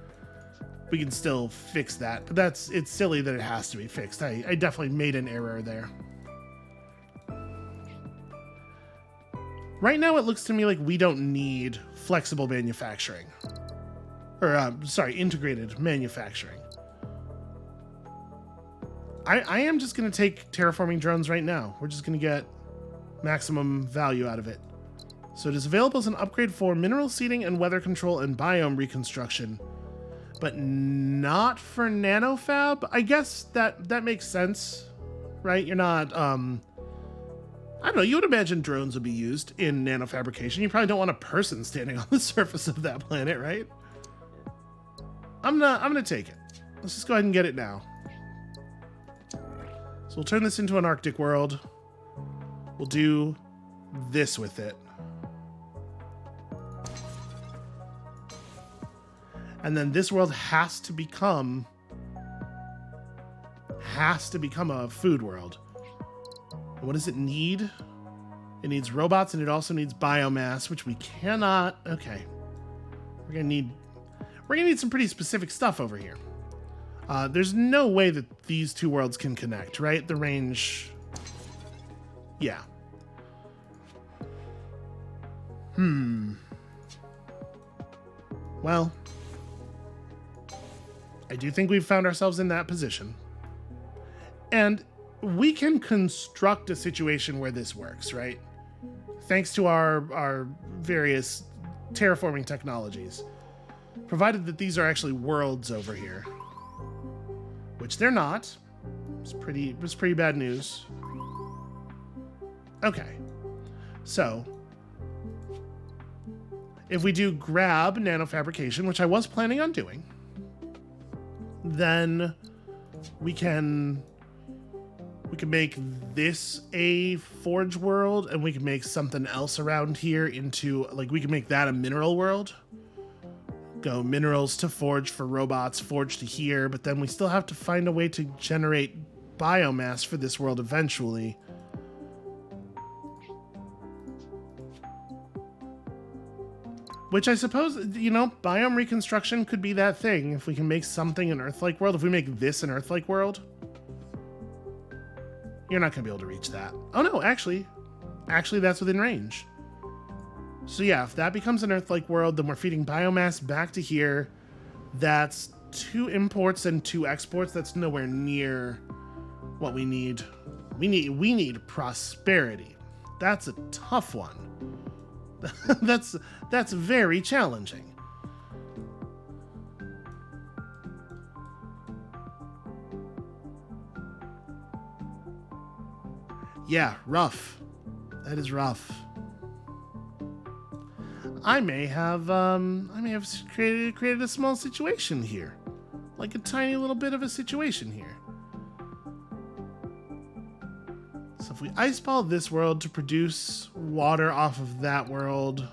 Speaker 1: we can still fix that. But it's silly that it has to be fixed. I definitely made an error there. Right now, it looks to me like we don't need flexible manufacturing. Or, integrated manufacturing. I am just going to take terraforming drones right now. We're just going to get maximum value out of it. So it is available as an upgrade for mineral seeding and weather control and biome reconstruction. But not for nanofab? I guess that makes sense, right? You're not... I don't know, you would imagine drones would be used in nanofabrication. You probably don't want a person standing on the surface of that planet, right? I'm gonna take it. Let's just go ahead and get it now. So we'll turn this into an Arctic world. We'll do this with it. And then this world has to become a food world. What does it need? It needs robots, and it also needs biomass, which we cannot. Okay, we're gonna need some pretty specific stuff over here. There's no way that these two worlds can connect, right? The range. Yeah. Well, I do think we've found ourselves in that position. And we can construct a situation where this works, right? Thanks to our various terraforming technologies. Provided that these are actually worlds over here. Which they're not. It's pretty bad news. Okay. So, if we do grab nanofabrication, which I was planning on doing, then we can make this a forge world, and we can make something else around here into, like, we can make that a mineral world. Go minerals to forge for robots, forge to here, but then we still have to find a way to generate biomass for this world eventually. Which I suppose, you know, biome reconstruction could be that thing. If we can make something an Earth-like world, if we make this an Earth-like world, you're not going to be able to reach that. Oh no, actually that's within range. So yeah, if that becomes an Earth-like world, then we're feeding biomass back to here. That's 2 imports and 2 exports. That's nowhere near what we need. We need prosperity. That's a tough one. That's very challenging. Yeah, rough. That is rough. I may have created a small situation here. Like a tiny little bit of a situation here. So if we ice ball this world to produce water off of that world,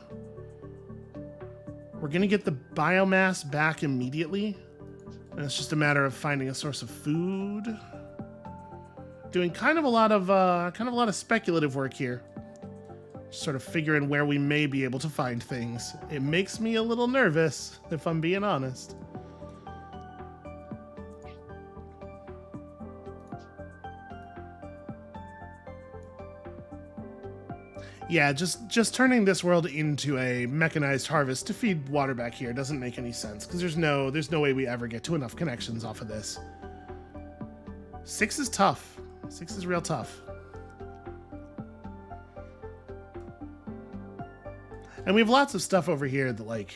Speaker 1: we're gonna get the biomass back immediately. And it's just a matter of finding a source of food. Doing kind of a lot of speculative work here. Sort of figuring where we may be able to find things. It makes me a little nervous, if I'm being honest. Yeah, just turning this world into a mechanized harvest to feed water back here doesn't make any sense, because there's no way we ever get to enough connections off of this. 6 is tough. 6 is real tough. And we have lots of stuff over here that, like,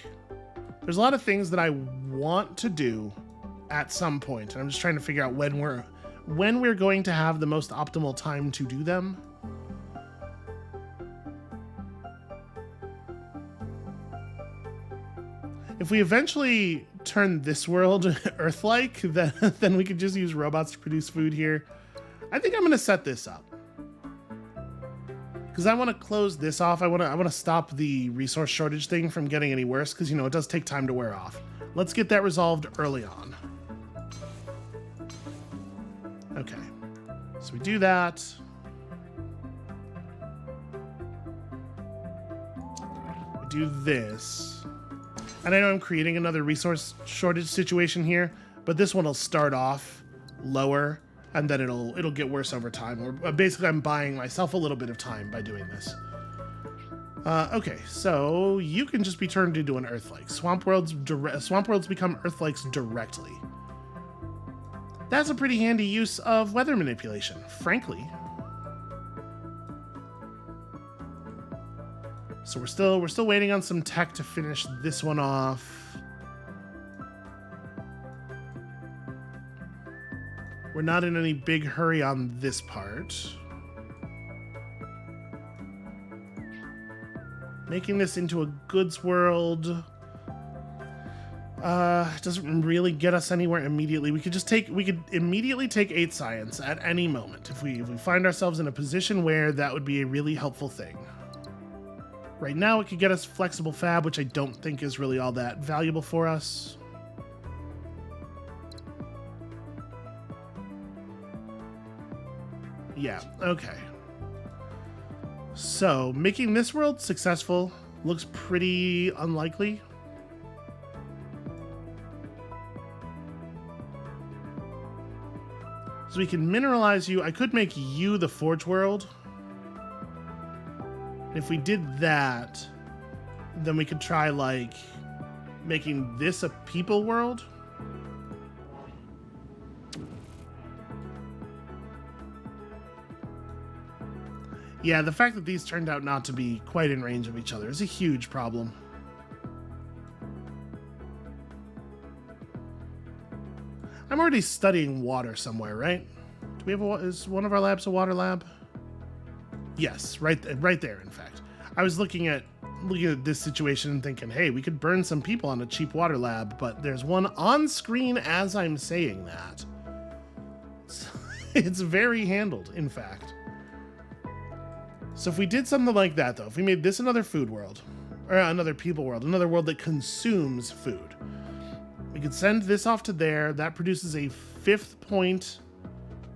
Speaker 1: there's a lot of things that I want to do at some point, and I'm just trying to figure out when we're going to have the most optimal time to do them. If we eventually turn this world Earth-like, then we could just use robots to produce food here. I think I'm going to set this up. Because I want to close this off. I want to stop the resource shortage thing from getting any worse, because, you know, it does take time to wear off. Let's get that resolved early on. Okay. So we do that. We do this. And I know I'm creating another resource shortage situation here, but this one will start off lower, and then it'll get worse over time. Or basically, I'm buying myself a little bit of time by doing this. Okay, so you can just be turned into an Earth-like. Swamp worlds become Earth-likes directly. That's a pretty handy use of weather manipulation, frankly. So we're still waiting on some tech to finish this one off. We're not in any big hurry on this part. Making this into a goods world doesn't really get us anywhere immediately. We could immediately take 8 science at any moment if we find ourselves in a position where that would be a really helpful thing. Right now, it could get us flexible fab, which I don't think is really all that valuable for us. Yeah, okay. So, making this world successful looks pretty unlikely. So we can mineralize you. I could make you the Forge world. If we did that, then we could try, like, making this a people world. Yeah, the fact that these turned out not to be quite in range of each other is a huge problem. I'm already studying water somewhere, right? Do we have is one of our labs a water lab? Yes, right there, in fact. I was looking at this situation and thinking, hey, we could burn some people on a cheap water lab, but there's one on screen as I'm saying that. It's very handled, in fact. So if we did something like that, though, if we made this another food world, or another people world, another world that consumes food, we could send this off to there. That produces a 5th point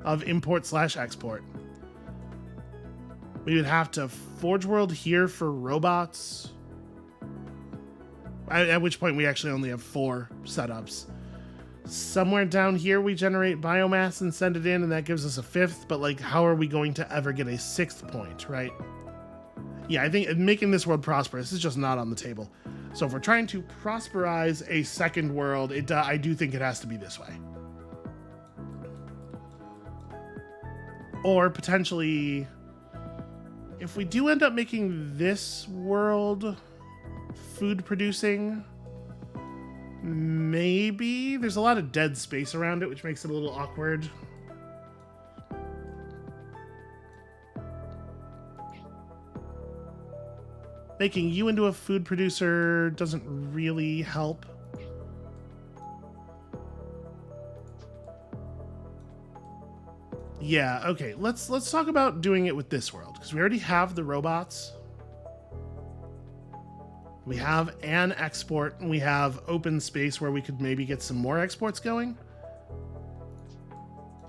Speaker 1: of import/export. We would have to Forge world here for robots, at which point we actually only have 4 setups. Somewhere down here we generate biomass and send it in, and that gives us a 5th, but like, how are we going to ever get a 6th point, right? Yeah, I think making this world prosperous is just not on the table. So if we're trying to prosperize a second world, I do think it has to be this way. Or potentially, if we do end up making this world food producing, maybe there's a lot of dead space around it, which makes it a little awkward. Making you into a food producer doesn't really help. Yeah, okay, let's talk about doing it with this world, because we already have the robots. We have an export, and we have open space where we could maybe get some more exports going.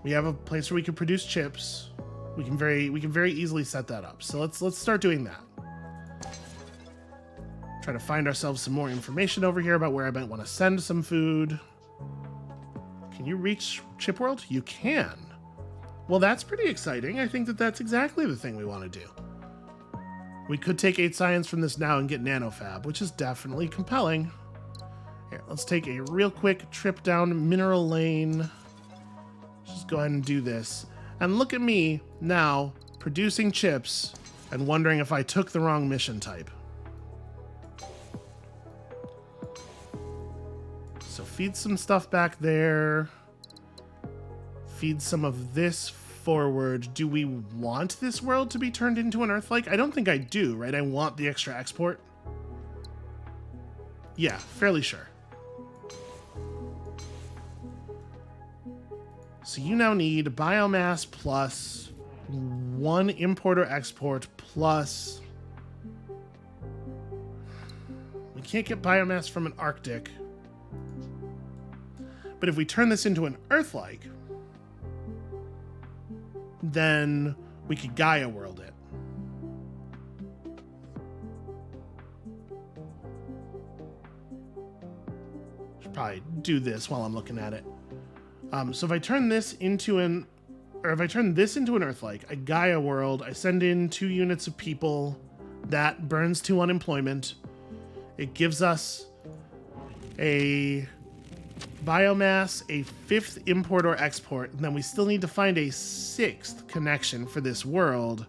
Speaker 1: We have a place where we could produce chips. We can very easily set that up. So let's start doing that. Try to find ourselves some more information over here about where I might want to send some food. Can you reach Chip World? You can. Well, that's pretty exciting. I think that's exactly the thing we want to do. We could take 8 science from this now and get nanofab, which is definitely compelling. Here, let's take a real quick trip down Mineral Lane. Just go ahead and do this. And look at me now producing chips and wondering if I took the wrong mission type. So feed some stuff back there. Feed some of this forward. Do we want this world to be turned into an Earth-like? I don't think I do, right? I want the extra export. Yeah, fairly sure. So you now need biomass plus 1 import or export plus... We can't get biomass from an Arctic. But if we turn this into an Earth-like, then we could Gaia world it. Should probably do this while I'm looking at it. So if I turn this into an Earth-like, a Gaia world, I send in 2 units of people, that burns 2 unemployment. It gives us a biomass, a 5th import or export, and then we still need to find a 6th connection for this world,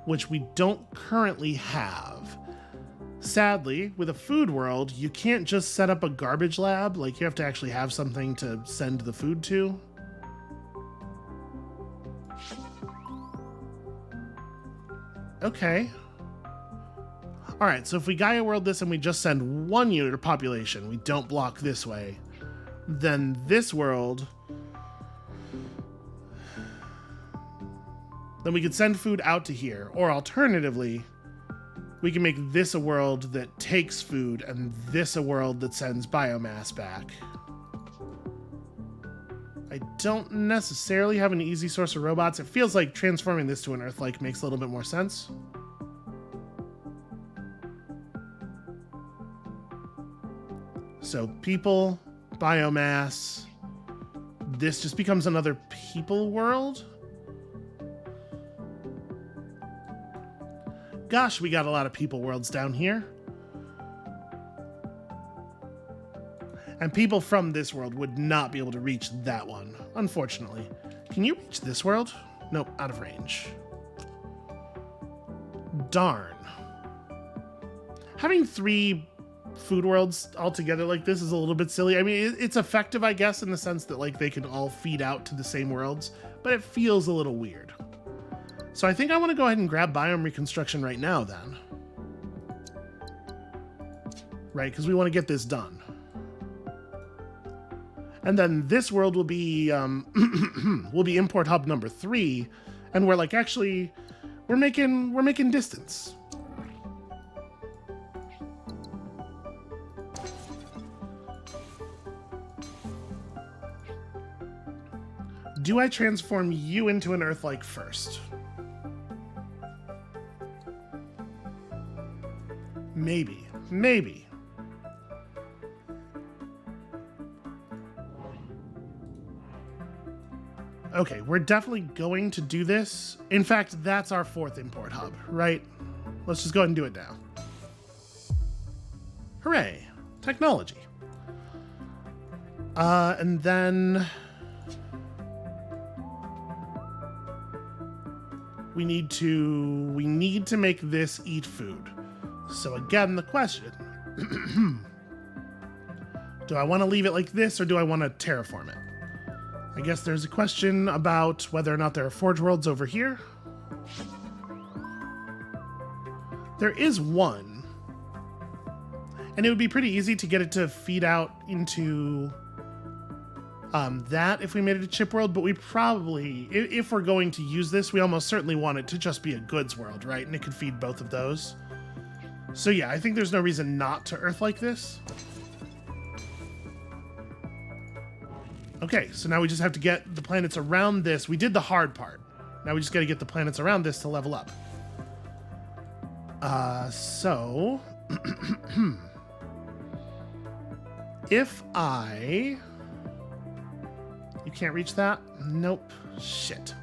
Speaker 1: which we don't currently have. Sadly, with a food world, you can't just set up a garbage lab, like you have to actually have something to send the food to. Okay. Alright, so if we Gaia world this and we just send 1 unit of population, we don't block this way, then this world, then we could send food out to here. Or alternatively, we can make this a world that takes food and this a world that sends biomass back. I don't necessarily have an easy source of robots. It feels like transforming this to an Earth-like makes a little bit more sense. So people, biomass. This just becomes another people world. Gosh, we got a lot of people worlds down here. And people from this world would not be able to reach that one, unfortunately. Can you reach this world? Nope, out of range. Darn. Having 3 food worlds all together like this is a little bit silly. I mean, it's effective, I guess, in the sense that like they can all feed out to the same worlds, but it feels a little weird. So I think I want to go ahead and grab biome reconstruction right now then. Right, because we want to get this done. And then this world will be will be import hub number 3, and we're like actually we're making distance. Do I transform you into an Earth-like first? Maybe. Maybe. Okay, we're definitely going to do this. In fact, that's our 4th import hub, right? Let's just go ahead and do it now. Hooray. Technology. And then we need to make this eat food. So again, the question, do I want to leave it like this or do I want to terraform it? I guess there's a question about whether or not there are forge worlds over here. There is one. And it would be pretty easy to get it to feed out into that if we made it a chip world, but we probably, if we're going to use this, we almost certainly want it to just be a goods world, right? And it could feed both of those. So yeah, I think there's no reason not to Earth like this. Okay, so now we just have to get the planets around this. We did the hard part. Now we just got to get the planets around this to level up. So... if I... You can't reach that? Nope. Shit.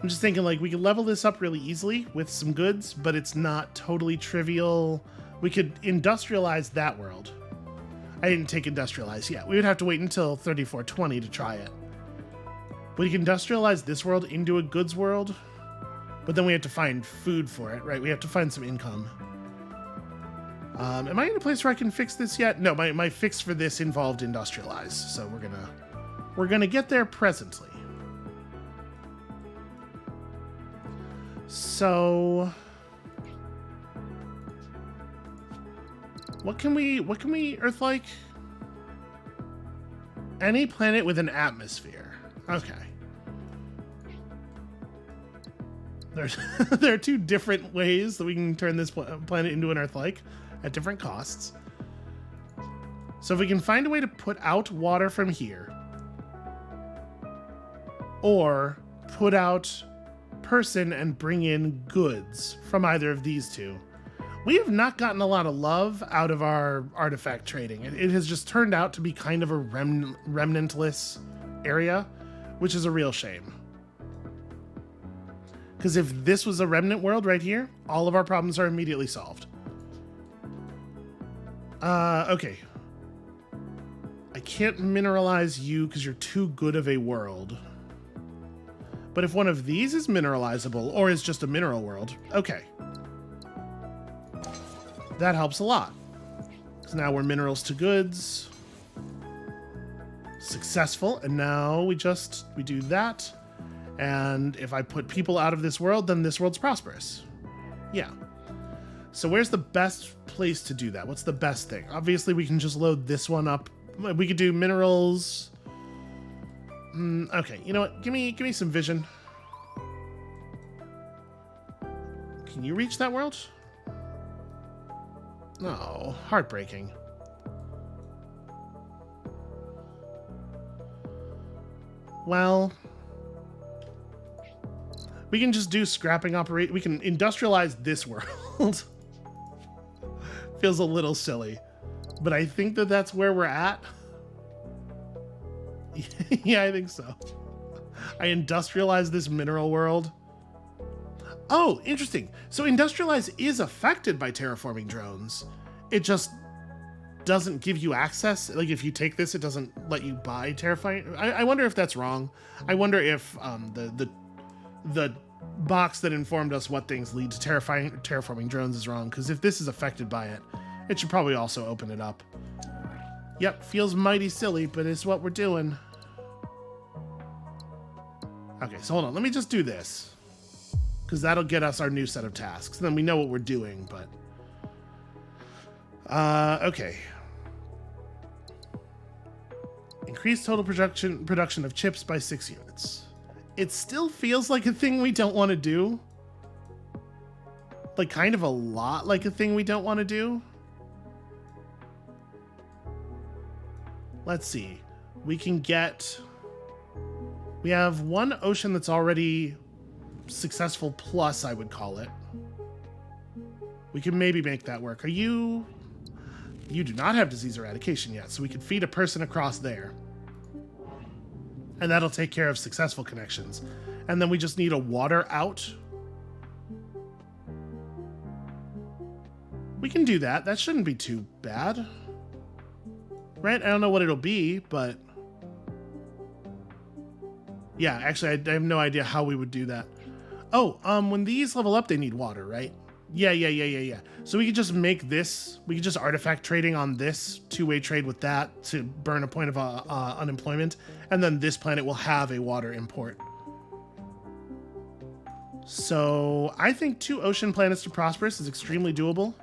Speaker 1: I'm just thinking, like, we could level this up really easily with some goods, but it's not totally trivial. We could industrialize that world. I didn't take industrialize yet. We would have to wait until 3420 to try it. We can industrialize this world into a goods world, but then we have to find food for it, right? We have to find some income. Am I in a place where I can fix this yet? No, my fix for this involved industrialize, so we're gonna get there presently. So what can we Earth-like? Any planet with an atmosphere. Okay. There are 2 different ways that we can turn this planet into an Earth-like at different costs. So if we can find a way to put out water from here, or put out person and bring in goods from either of these 2. We have not gotten a lot of love out of our artifact trading. It has just turned out to be kind of a remnantless area, which is a real shame. Because if this was a remnant world right here, all of our problems are immediately solved. Okay. I can't mineralize you because you're too good of a world. But if one of these is mineralizable, or is just a mineral world, okay. That helps a lot. Because now we're minerals to goods. Successful, and now we do that. And if I put people out of this world, then this world's prosperous. Yeah. So where's the best place to do that? What's the best thing? Obviously, we can just load this one up. We could do minerals. Okay, you know what? Give me some vision. Can you reach that world? No, heartbreaking. Well, We can just do scrapping operate. We can industrialize this world. Feels a little silly, but I think that that's where we're at. Yeah, I think so. I industrialize this mineral world. Oh, interesting. So industrialize is affected by terraforming drones. It just doesn't give you access. Like if you take this, it doesn't let you buy terraforming. I wonder if that's wrong. I wonder if the box that informed us what things lead to terraforming drones is wrong. Because if this is affected by it, it should probably also open it up. Yep, feels mighty silly, but it's what we're doing. Okay, so hold on. Let me just do this. Because that'll get us our new set of tasks. Then we know what we're doing, but... okay. Increase total production of chips by 6 units. It still feels like a thing we don't want to do. Like, kind of a lot like a thing we don't want to do. Let's see. We can get... We have one ocean that's already successful plus, I would call it. We can maybe make that work. Are you... You do not have disease eradication yet, so we could feed a person across there. And that'll take care of successful connections. And then we just need a water out. We can do that. That shouldn't be too bad. Right? I don't know what it'll be, but... Yeah, actually, I have no idea how we would do that. Oh, when these level up, they need water, right? Yeah. So we could just make this, we could just artifact trading on this, two-way trade with that to burn a point of unemployment, and then this planet will have a water import. So I think 2 ocean planets to prosperous is extremely doable.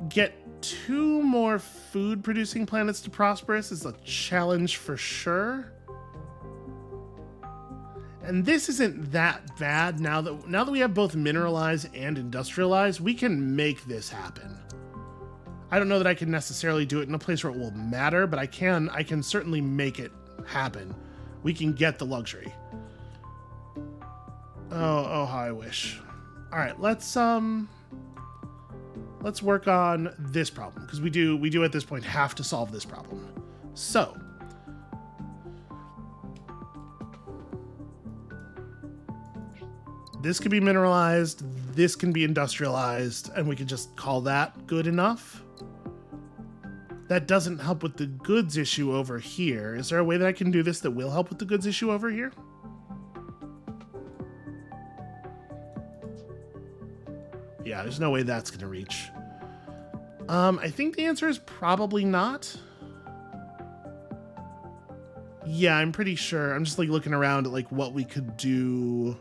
Speaker 1: Get 2 more food-producing planets to prosperous is a challenge for sure. And this isn't that bad now that we have both mineralize and industrialize, we can make this happen. I don't know that I can necessarily do it in a place where it will matter, but I can certainly make it happen. We can get the luxury. Oh, how I wish. All right, let's work on this problem because we do at this point have to solve this problem. So, this can be mineralized, this can be industrialized, and we can just call that good enough. That doesn't help with the goods issue over here. Is there a way that I can do this that will help with the goods issue over here? Yeah, there's no way that's gonna reach. I think the answer is probably not. Yeah, I'm pretty sure. I'm just like looking around at like what we could do.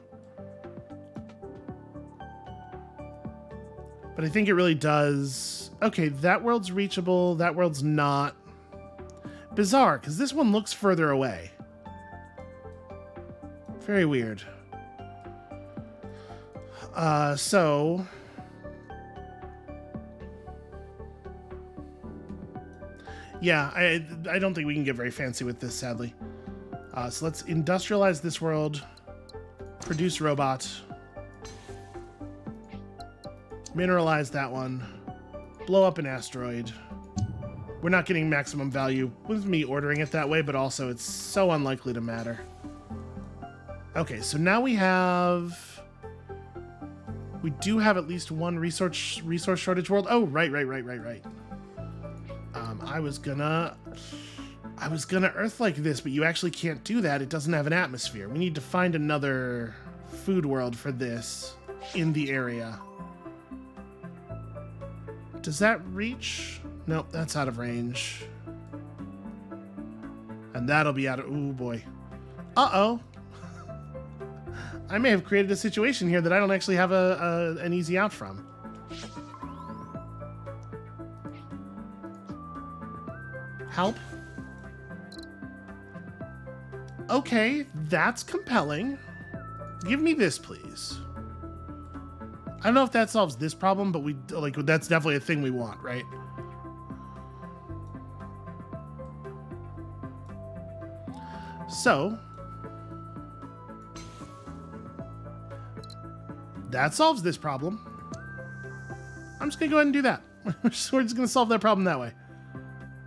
Speaker 1: But I think it really does. Okay, that world's reachable. That world's not. Bizarre, because this one looks further away. Very weird. So... Yeah, I don't think we can get very fancy with this, sadly. So let's industrialize this world. Produce robot. Mineralize that one. Blow up an asteroid. We're not getting maximum value with me ordering it that way, but also it's so unlikely to matter. Okay, so now we do have at least one resource shortage world. Oh, right. I was gonna Earth like this, but you actually can't do that. It doesn't have an atmosphere. We need to find another food world for this in the area. Does that reach? Nope, that's out of range. And that'll be out of... Ooh, boy. Uh-oh. I may have created a situation here that I don't actually have an easy out from. Help. Okay, that's compelling. Give me this, please. I don't know if that solves this problem, but that's definitely a thing we want, right? So, That solves this problem. I'm just gonna go ahead and do that. We're just gonna solve that problem that way.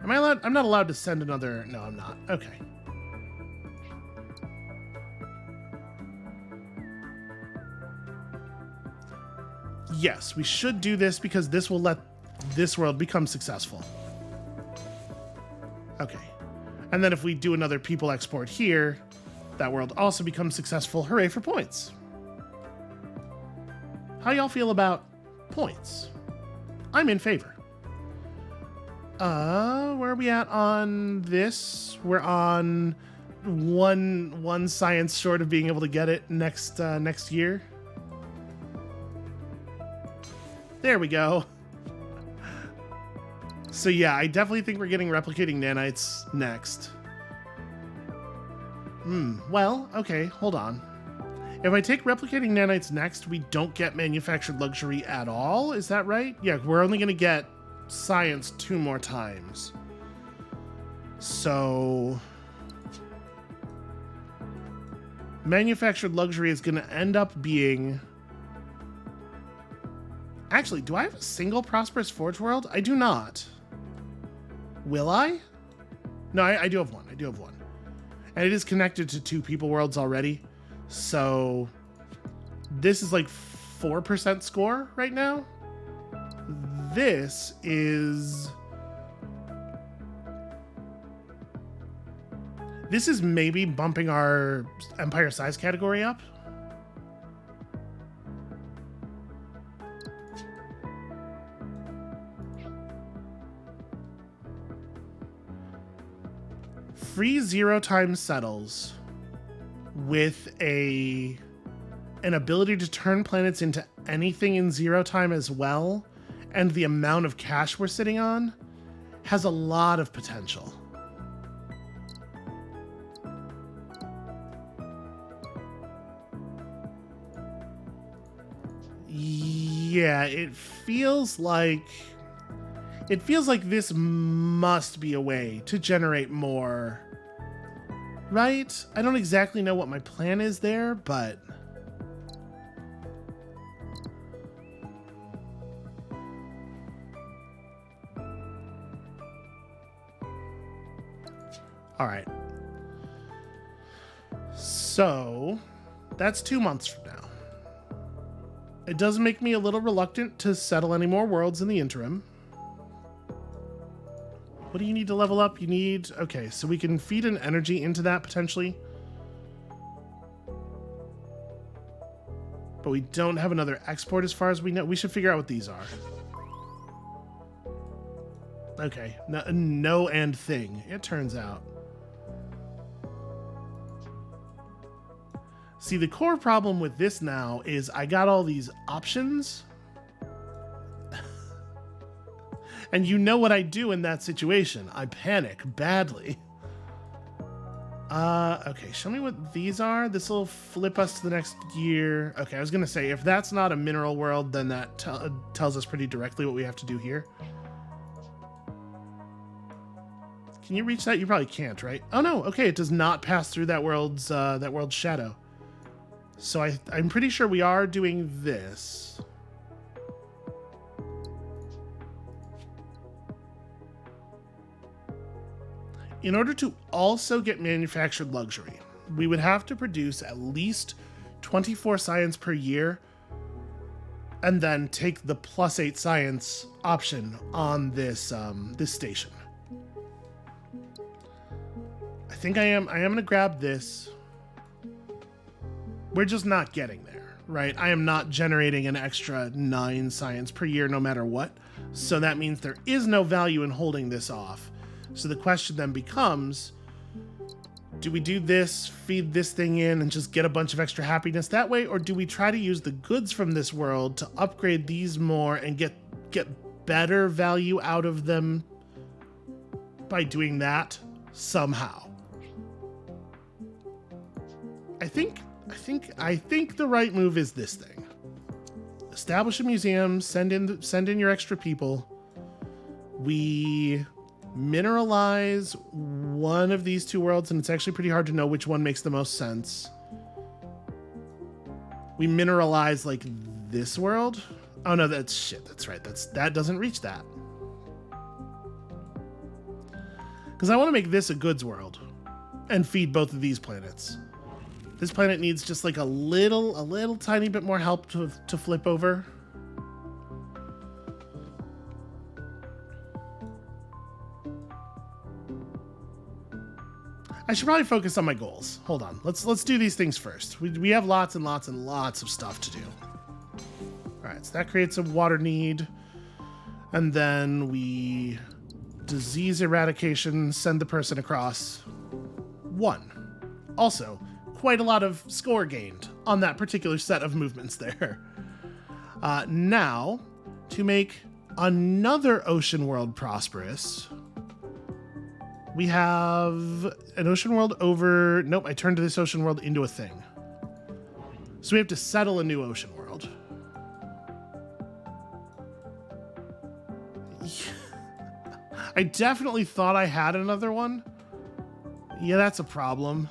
Speaker 1: Am I allowed? I'm not allowed to send another. No, I'm not. Okay. Yes, we should do this because this will let this world become successful. Okay. And then if we do another people export here, that world also becomes successful. Hooray for points. How y'all feel about points? I'm in favor. Where are we at on this? We're on one science short of being able to get it next year. There we go. So yeah, I definitely think we're getting replicating nanites next. Well, okay, hold on. If I take replicating nanites next, we don't get manufactured luxury at all? Is that right? Yeah, we're only gonna get science 2 more times. So manufactured luxury is gonna end up being... Actually, do I have a single prosperous forge world? I do not. Will I? No, I do have one. I do have one. And it is connected to 2 people worlds already. So this is like 4% score right now. This is maybe bumping our empire size category up. Free 0 times settles with an ability to turn planets into anything in 0 time as well, and the amount of cash we're sitting on has a lot of potential. Yeah, it feels like this must be a way to generate more, right? I don't exactly know what my plan is there, but all right. So that's 2 months from now. It does make me a little reluctant to settle any more worlds in the interim. What do you need to level up? You need... Okay, so we can feed an energy into that potentially. But we don't have another export as far as we know. We should figure out what these are. Okay, no and thing, it turns out. See, the core problem with this now is I got all these options. And you know what I do in that situation. I panic badly. Okay, show me what these are. This will flip us to the next year. Okay, I was gonna say, if that's not a mineral world, then that tells us pretty directly what we have to do here. Can you reach that? You probably can't, right? Oh no, okay, it does not pass through that world's shadow. So I'm pretty sure we are doing this. In order to also get manufactured luxury, we would have to produce at least 24 science per year and then take the +8 science option on this this station. I think I am gonna grab this. We're just not getting there, right? I am not generating an extra 9 science per year no matter what. So that means there is no value in holding this off. So the question then becomes, do we do this, feed this thing in, and just get a bunch of extra happiness that way? Or do we try to use the goods from this world to upgrade these more and get better value out of them by doing that somehow? I think the right move is this thing. Establish a museum, send in your extra people. We mineralize one of these 2 worlds, and it's actually pretty hard to know which one makes the most sense. We mineralize like this world. Oh no, that's shit. That's right. That doesn't reach that. Because I want to make this a goods world and feed both of these planets. This planet needs just like a little tiny bit more help to flip over. I should probably focus on my goals. Hold on. Let's do these things first. We have lots and lots and lots of stuff to do. All right, so that creates a water need. And then we disease eradication, send the person across. 1. Also, quite a lot of score gained on that particular set of movements there. Now, to make another ocean world prosperous, we have an ocean world over... Nope, I turned this ocean world into a thing. So we have to settle a new ocean world. I definitely thought I had another one. Yeah, that's a problem.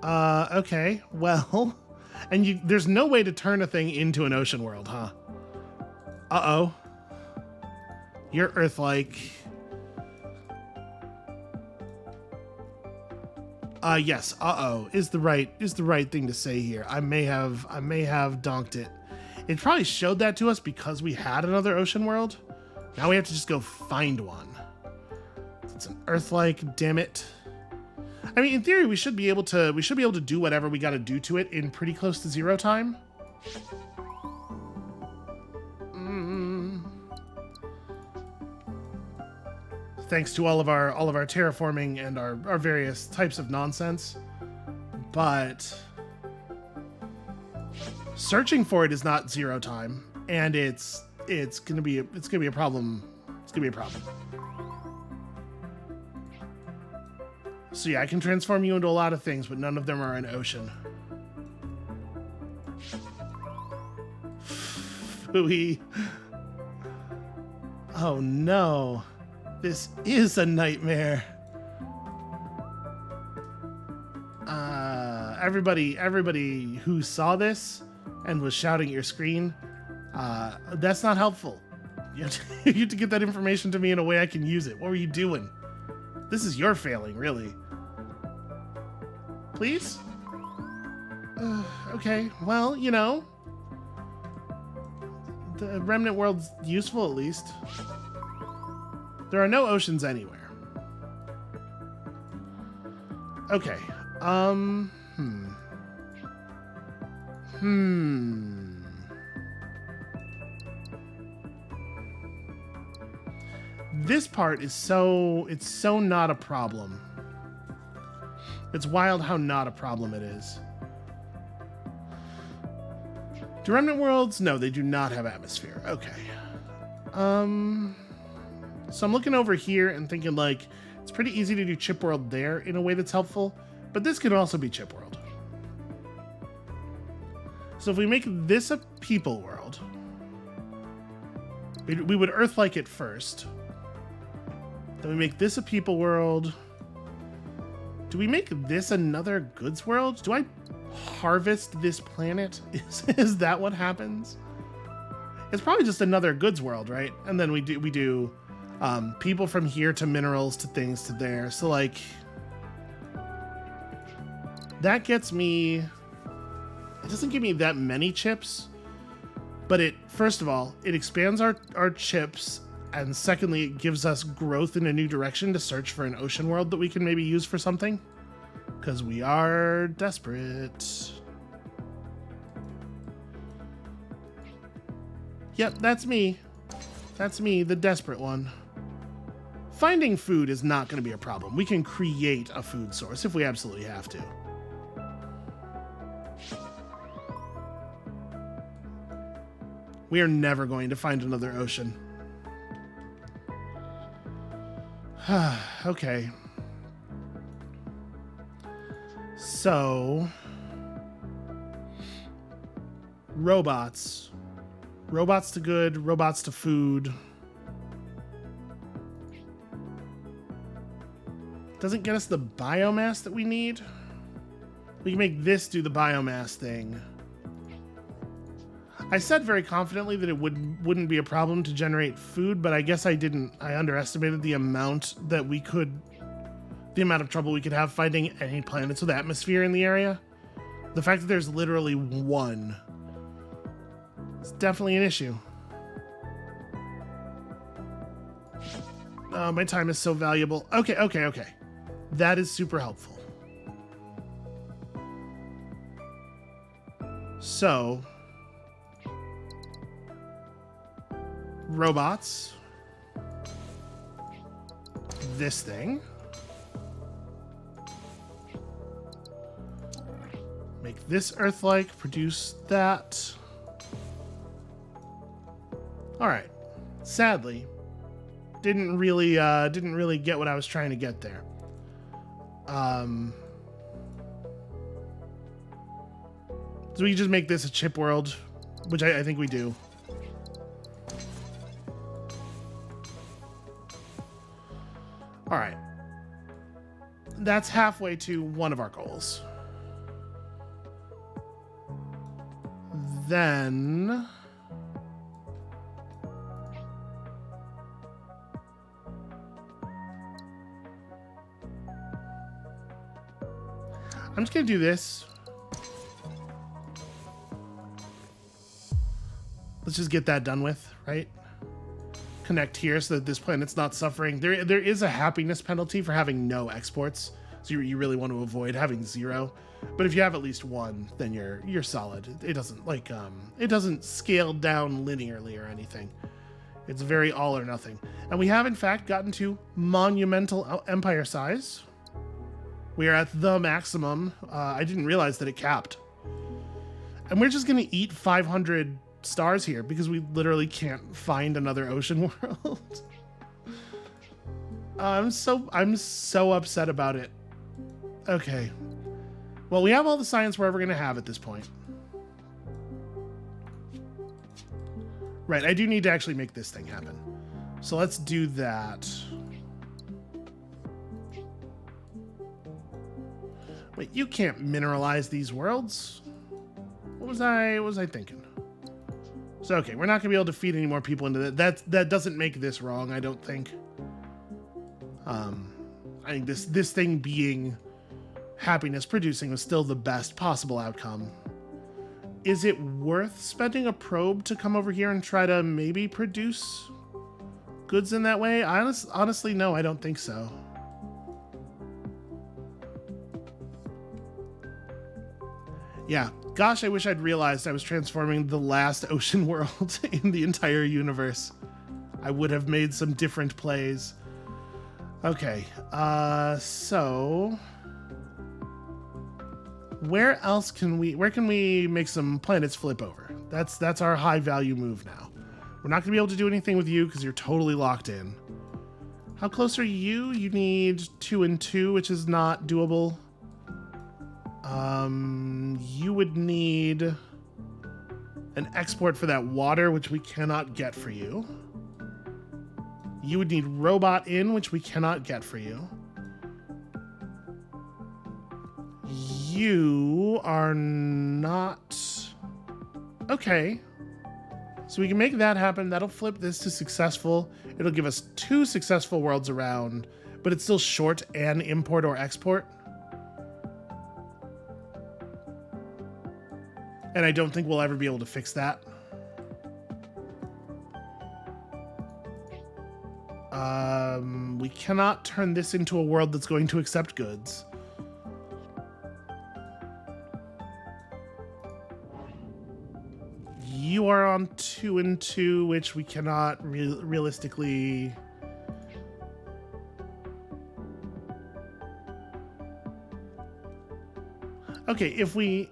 Speaker 1: Okay, well... And there's no way to turn a thing into an ocean world, huh? Uh-oh. You're Earth-like... yes, uh-oh is the right thing to say here. I may have donked it. It probably showed that to us because we had another ocean world. Now we have to just go find one. It's an Earth-like, damn it. I mean, in theory, we should be able to do whatever we got to do to it in pretty close to 0 time. Thanks to all of our terraforming and our various types of nonsense. But searching for it is not 0 time, and it's gonna be a problem. It's gonna be a problem. So yeah, I can transform you into a lot of things, but none of them are an ocean. Phooey. Oh no. This is a nightmare. Everybody who saw this and was shouting at your screen, that's not helpful. You have to get that information to me in a way I can use it. What were you doing? This is your failing, really. Please? Okay, well, you know. The remnant world's useful, at least. There are no oceans anywhere. Okay. This part is it's so not a problem. It's wild how not a problem it is. Do remnant worlds? No, they do not have atmosphere. Okay. So I'm looking over here and thinking, like, it's pretty easy to do chip world there in a way that's helpful, but this could also be chip world. So if we make this a people world, we would Earth-like it first. Then we make this a people world. Do we make this another goods world? Do I harvest this planet? Is that what happens? It's probably just another goods world, right? And then we do people from here to minerals to things to there. So like that gets me, it doesn't give me that many chips, but it, first of all, it expands our chips, and secondly, it gives us growth in a new direction to search for an ocean world that we can maybe use for something, because we are desperate. Yep, that's me. That's me, the desperate one. Finding food is not going to be a problem. We can create a food source if we absolutely have to. We are never going to find another ocean. Okay. So, robots. Robots to good, robots to food. Doesn't get us the biomass that we need. We can make this do the biomass thing. I said very confidently that it wouldn't be a problem to generate food, but I guess I didn't. I underestimated the amount that we could, the amount of trouble we could have finding any planets with atmosphere in the area. The fact that there's literally one, it's definitely an issue. Oh, my time is so valuable. Okay. That is super helpful. So, robots. This thing. Make this Earth-like, produce that. All right. Sadly, didn't really get what I was trying to get there. So we just make this a chip world, which I think we do. All right. That's halfway to one of our goals. Then I'm just gonna do this. Let's just get that done with, right? Connect here so that this planet's not suffering. There is a happiness penalty for having no exports, so you really want to avoid having 0. But if you have at least 1, then you're solid. It doesn't it doesn't scale down linearly or anything. It's very all or nothing. And we have in fact gotten to monumental empire size. We are at the maximum. I didn't realize that it capped. And we're just gonna eat 500 stars here because we literally can't find another ocean world. I'm so upset about it. Okay. Well, we have all the science we're ever going to have at this point. Right, I do need to actually make this thing happen. So let's do that. Wait, you can't mineralize these worlds. What was I thinking? So, okay, we're not going to be able to feed any more people into that. That doesn't make this wrong, I don't think. I think this thing being happiness producing was still the best possible outcome. Is it worth spending a probe to come over here and try to maybe produce goods in that way? Honestly, no, I don't think so. Yeah, gosh, I wish I'd realized I was transforming the last ocean world in the entire universe. I would have made some different plays. Okay, so where can we make some planets flip over? That's our high value move now. We're not gonna be able to do anything with you because you're totally locked in. How close are you? You need 2 and 2, which is not doable. You would need an export for that water, which we cannot get for you. You would need robot in, which we cannot get for you. You are not... Okay. So we can make that happen. That'll flip this to successful. It'll give us 2 successful worlds around, but it's still short and import or export. And I don't think we'll ever be able to fix that. We cannot turn this into a world that's going to accept goods. You are on 2 and 2, which we cannot realistically... Okay, if we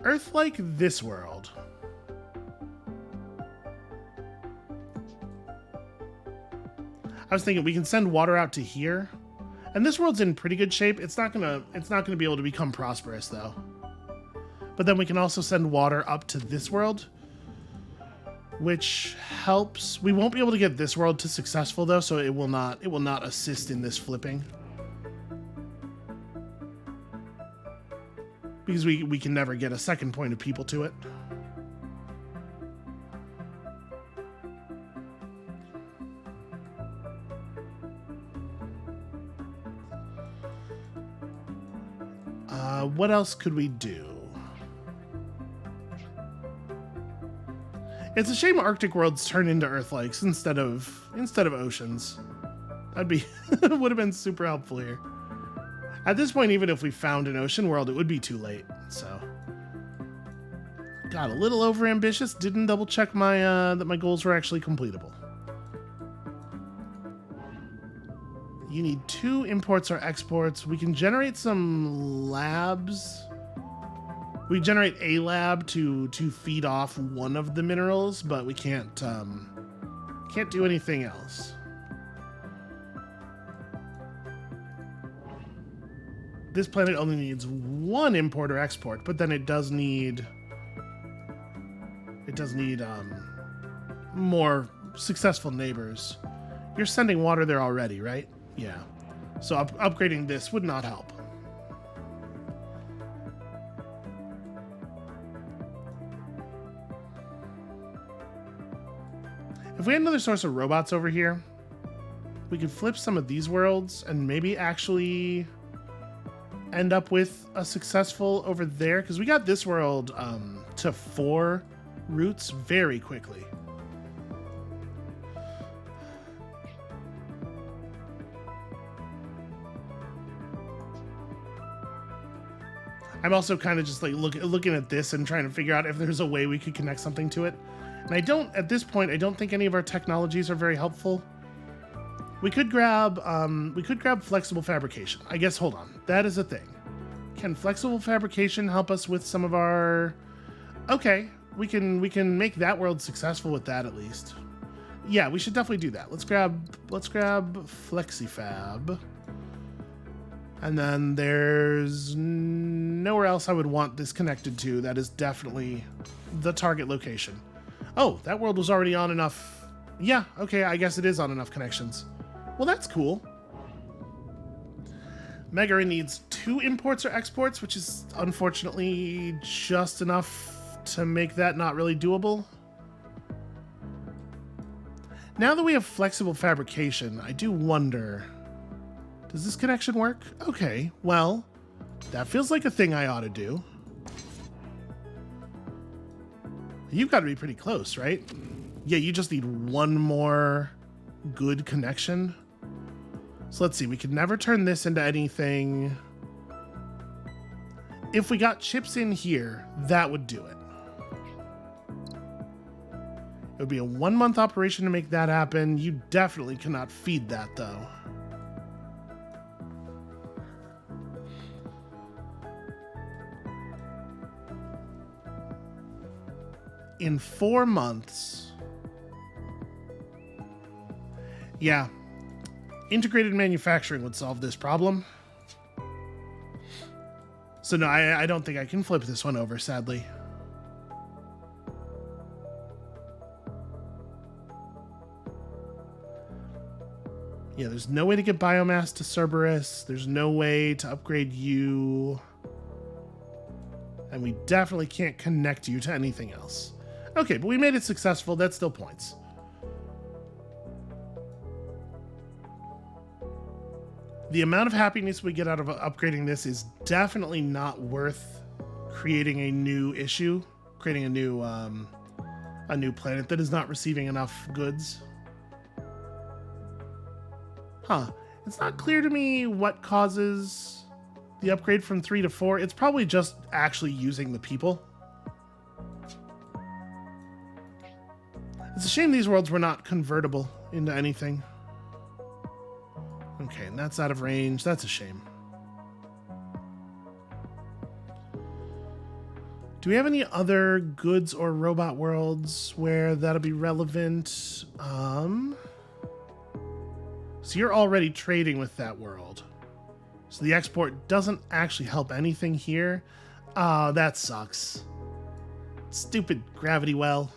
Speaker 1: Earth-like this world... I was thinking we can send water out to here, and this world's in pretty good shape. It's not gonna be able to become prosperous though. But then we can also send water up to this world, which helps. We won't be able to get this world to successful though, so it will not assist in this flipping. Because we can never get a second point of people to it. what else could we do? It's a shame Arctic worlds turn into Earth-likes instead of oceans. That'd be would have been super helpful here. At this point, even if we found an ocean world, it would be too late. So, got a little overambitious. Didn't double check my that my goals were actually completable. You need 2 imports or exports. We can generate some labs. We generate a lab to feed off one of the minerals, but we can't do anything else. This planet only needs 1 import or export, but then it does need more successful neighbors. You're sending water there already, right? Yeah. So upgrading this would not help. If we had another source of robots over here, we could flip some of these worlds and maybe actually end up with a successful over there, because we got this world to 4 routes very quickly. I'm also kind of just like looking at this and trying to figure out if there's a way we could connect something to it. And at this point, I don't think any of our technologies are very helpful. We could grab flexible fabrication. I guess, hold on. That is a thing. Can flexible fabrication help us with some of our... Okay, we can make that world successful with that at least. Yeah, we should definitely do that. Let's grab FlexiFab. And then there's nowhere else I would want this connected to. That is definitely the target location. Oh, that world was already on enough. Yeah, okay, I guess it is on enough connections. Well, that's cool. Megara needs 2 imports or exports, which is unfortunately just enough to make that not really doable. Now that we have flexible fabrication, I do wonder, does this connection work? Okay, well, that feels like a thing I ought to do. You've got to be pretty close, right? Yeah, you just need 1 more good connection. So let's see, we could never turn this into anything. If we got chips in here, that would do it. It would be a 1-month operation to make that happen. You definitely cannot feed that, though. In 4 months. Yeah. Integrated manufacturing would solve this problem. So no, I don't think I can flip this one over, sadly. Yeah, there's no way to get biomass to Cerberus. There's no way to upgrade you. And we definitely can't connect you to anything else. Okay, but we made it successful. That's still points. The amount of happiness we get out of upgrading this is definitely not worth creating a new issue, creating a new planet that is not receiving enough goods. Huh. It's not clear to me what causes the upgrade from 3 to 4. It's probably just actually using the people. It's a shame these worlds were not convertible into anything. Okay, and that's out of range. That's a shame. Do we have any other goods or robot worlds where that'll be relevant? So you're already trading with that world. So the export doesn't actually help anything here. Oh, that sucks. Stupid gravity well.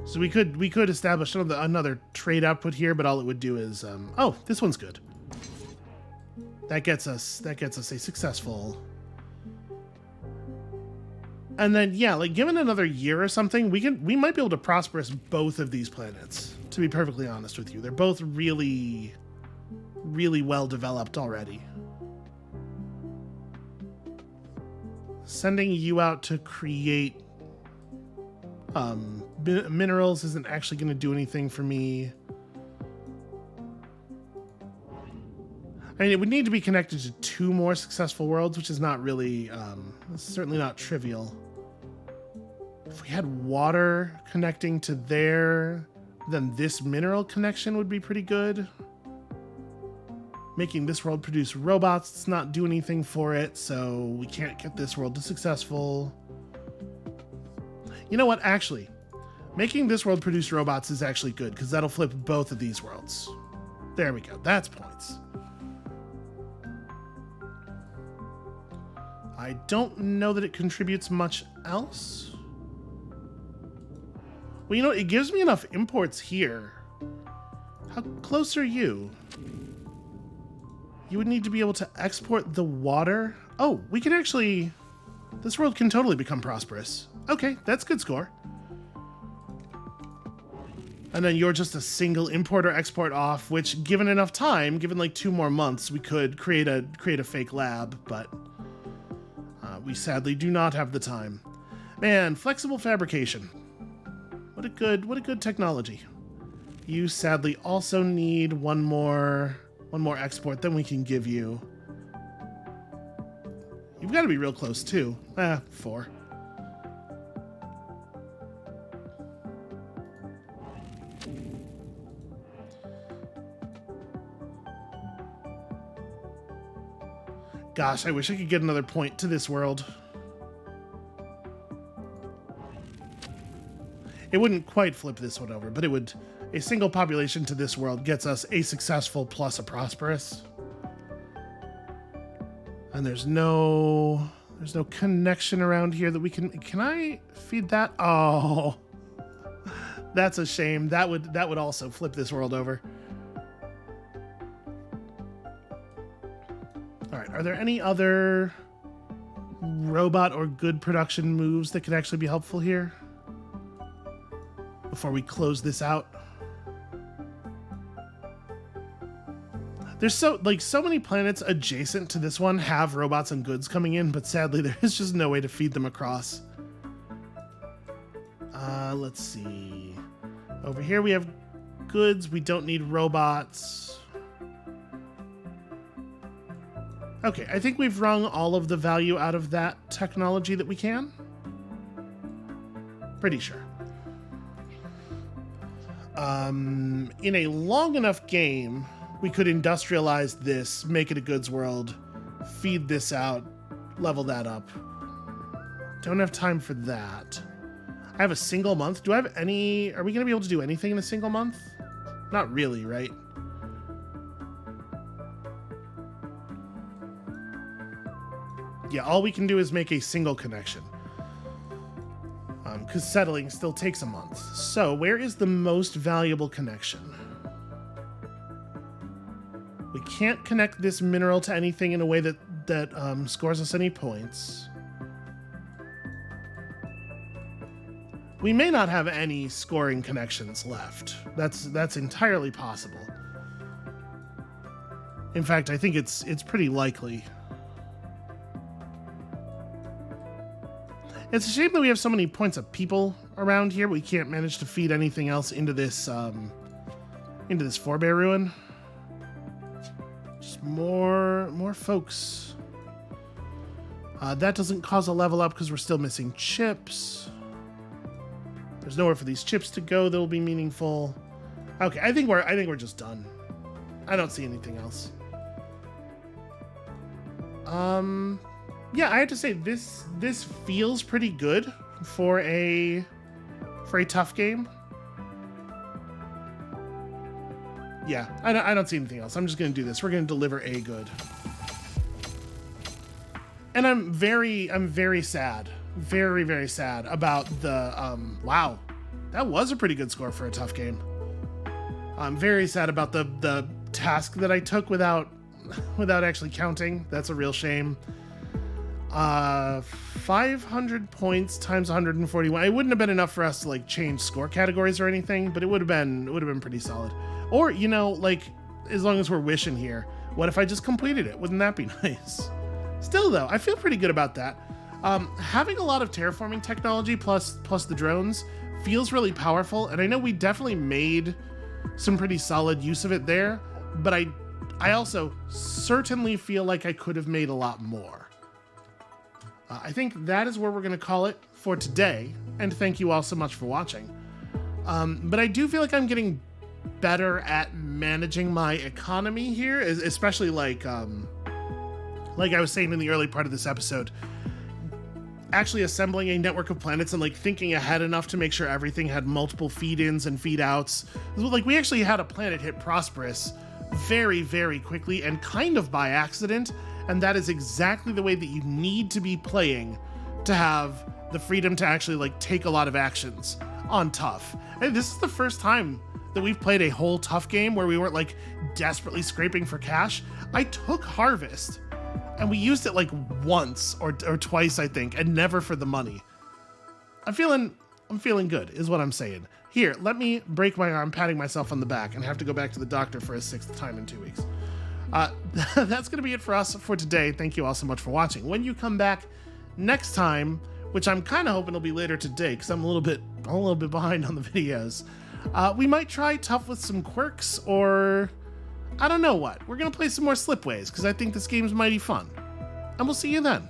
Speaker 1: So we could establish another trade output here, but all it would do is oh, this one's good. That gets us a successful. And then yeah, like given another year or something, we might be able to prosperous both of these planets. To be perfectly honest with you, they're both really really well developed already. Sending you out to create minerals isn't actually going to do anything for me. I mean, it would need to be connected to 2 more successful worlds, which is not really, certainly not trivial. If we had water connecting to there, then this mineral connection would be pretty good. Making this world produce robots does not do anything for it, so we can't get this world to successful. You know what? Actually, making this world produce robots is actually good, because that'll flip both of these worlds. There we go. That's points. I don't know that it contributes much else. Well, you know, it gives me enough imports here. How close are you? You would need to be able to export the water. Oh, we can actually... This world can totally become prosperous. Okay, that's good score. And then you're just a single import or export off, which, given enough time, given like 2 more months, we could create a fake lab, but we sadly do not have the time. Man, flexible fabrication. What a good technology. You sadly also need one more export than we can give you. You've got to be real close too. 4. Gosh, I wish I could get another point to this world. It wouldn't quite flip this one over, but it would. A single population to this world gets us a successful plus a prosperous. And there's no connection around here that we can I feed that? Oh, that's a shame. That would also flip this world over. All right, are there any other robot or good production moves that could actually be helpful here before we close this out? There's so many planets adjacent to this one have robots and goods coming in, but sadly there is just no way to feed them across. Let's see. Over here we have goods. We don't need robots. Okay, I think we've wrung all of the value out of that technology that we can. Pretty sure. In a long enough game, we could industrialize this, make it a goods world, feed this out, level that up. Don't have time for that. I have a single month. Do I have any... Are we going to be able to do anything in a single month? Not really, right? Yeah, all we can do is make a single connection. Because settling still takes a month. So, where is the most valuable connection? We can't connect this mineral to anything in a way that scores us any points. We may not have any scoring connections left. That's entirely possible. In fact, I think it's pretty likely. It's a shame that we have so many points of people around here. We can't manage to feed anything else into this forebear ruin. Just more folks. That doesn't cause a level up because we're still missing chips. There's nowhere for these chips to go that will be meaningful. Okay, I think we're just done. I don't see anything else. Yeah, I have to say this feels pretty good for a tough game. Yeah, I don't see anything else. I'm just gonna do this. We're gonna deliver a good. And I'm very sad. Very, very sad about the wow. That was a pretty good score for a tough game. I'm very sad about the task that I took without actually counting. That's a real shame. 500 points times 141. It wouldn't have been enough for us to like change score categories or anything, but it would have been pretty solid. Or, you know, like as long as we're wishing here, what if I just completed it? Wouldn't that be nice? Still though, I feel pretty good about that. Having a lot of terraforming technology plus the drones feels really powerful, and I know we definitely made some pretty solid use of it there, but I also certainly feel like I could have made a lot more. I think that is where we're going to call it for today, and thank you all so much for watching. But I do feel like I'm getting better at managing my economy here, especially like I was saying in the early part of this episode, actually assembling a network of planets and like thinking ahead enough to make sure everything had multiple feed-ins and feed-outs. Like we actually had a planet hit prosperous very, very quickly and kind of by accident, and that is exactly the way that you need to be playing to have the freedom to actually like take a lot of actions on tough. And this is the first time that we've played a whole tough game where we weren't like desperately scraping for cash. I took Harvest and we used it like once or twice, I think, and never for the money. I'm feeling good is what I'm saying. Here, let me break my arm patting myself on the back and have to go back to the doctor for a 6th time in 2 weeks. That's going to be it for us for today. Thank you all so much for watching. When you come back next time, which I'm kind of hoping will be later today because I'm a little bit behind on the videos, we might try tough with some quirks, or I don't know what. We're going to play some more Slipways because I think this game's mighty fun. And we'll see you then.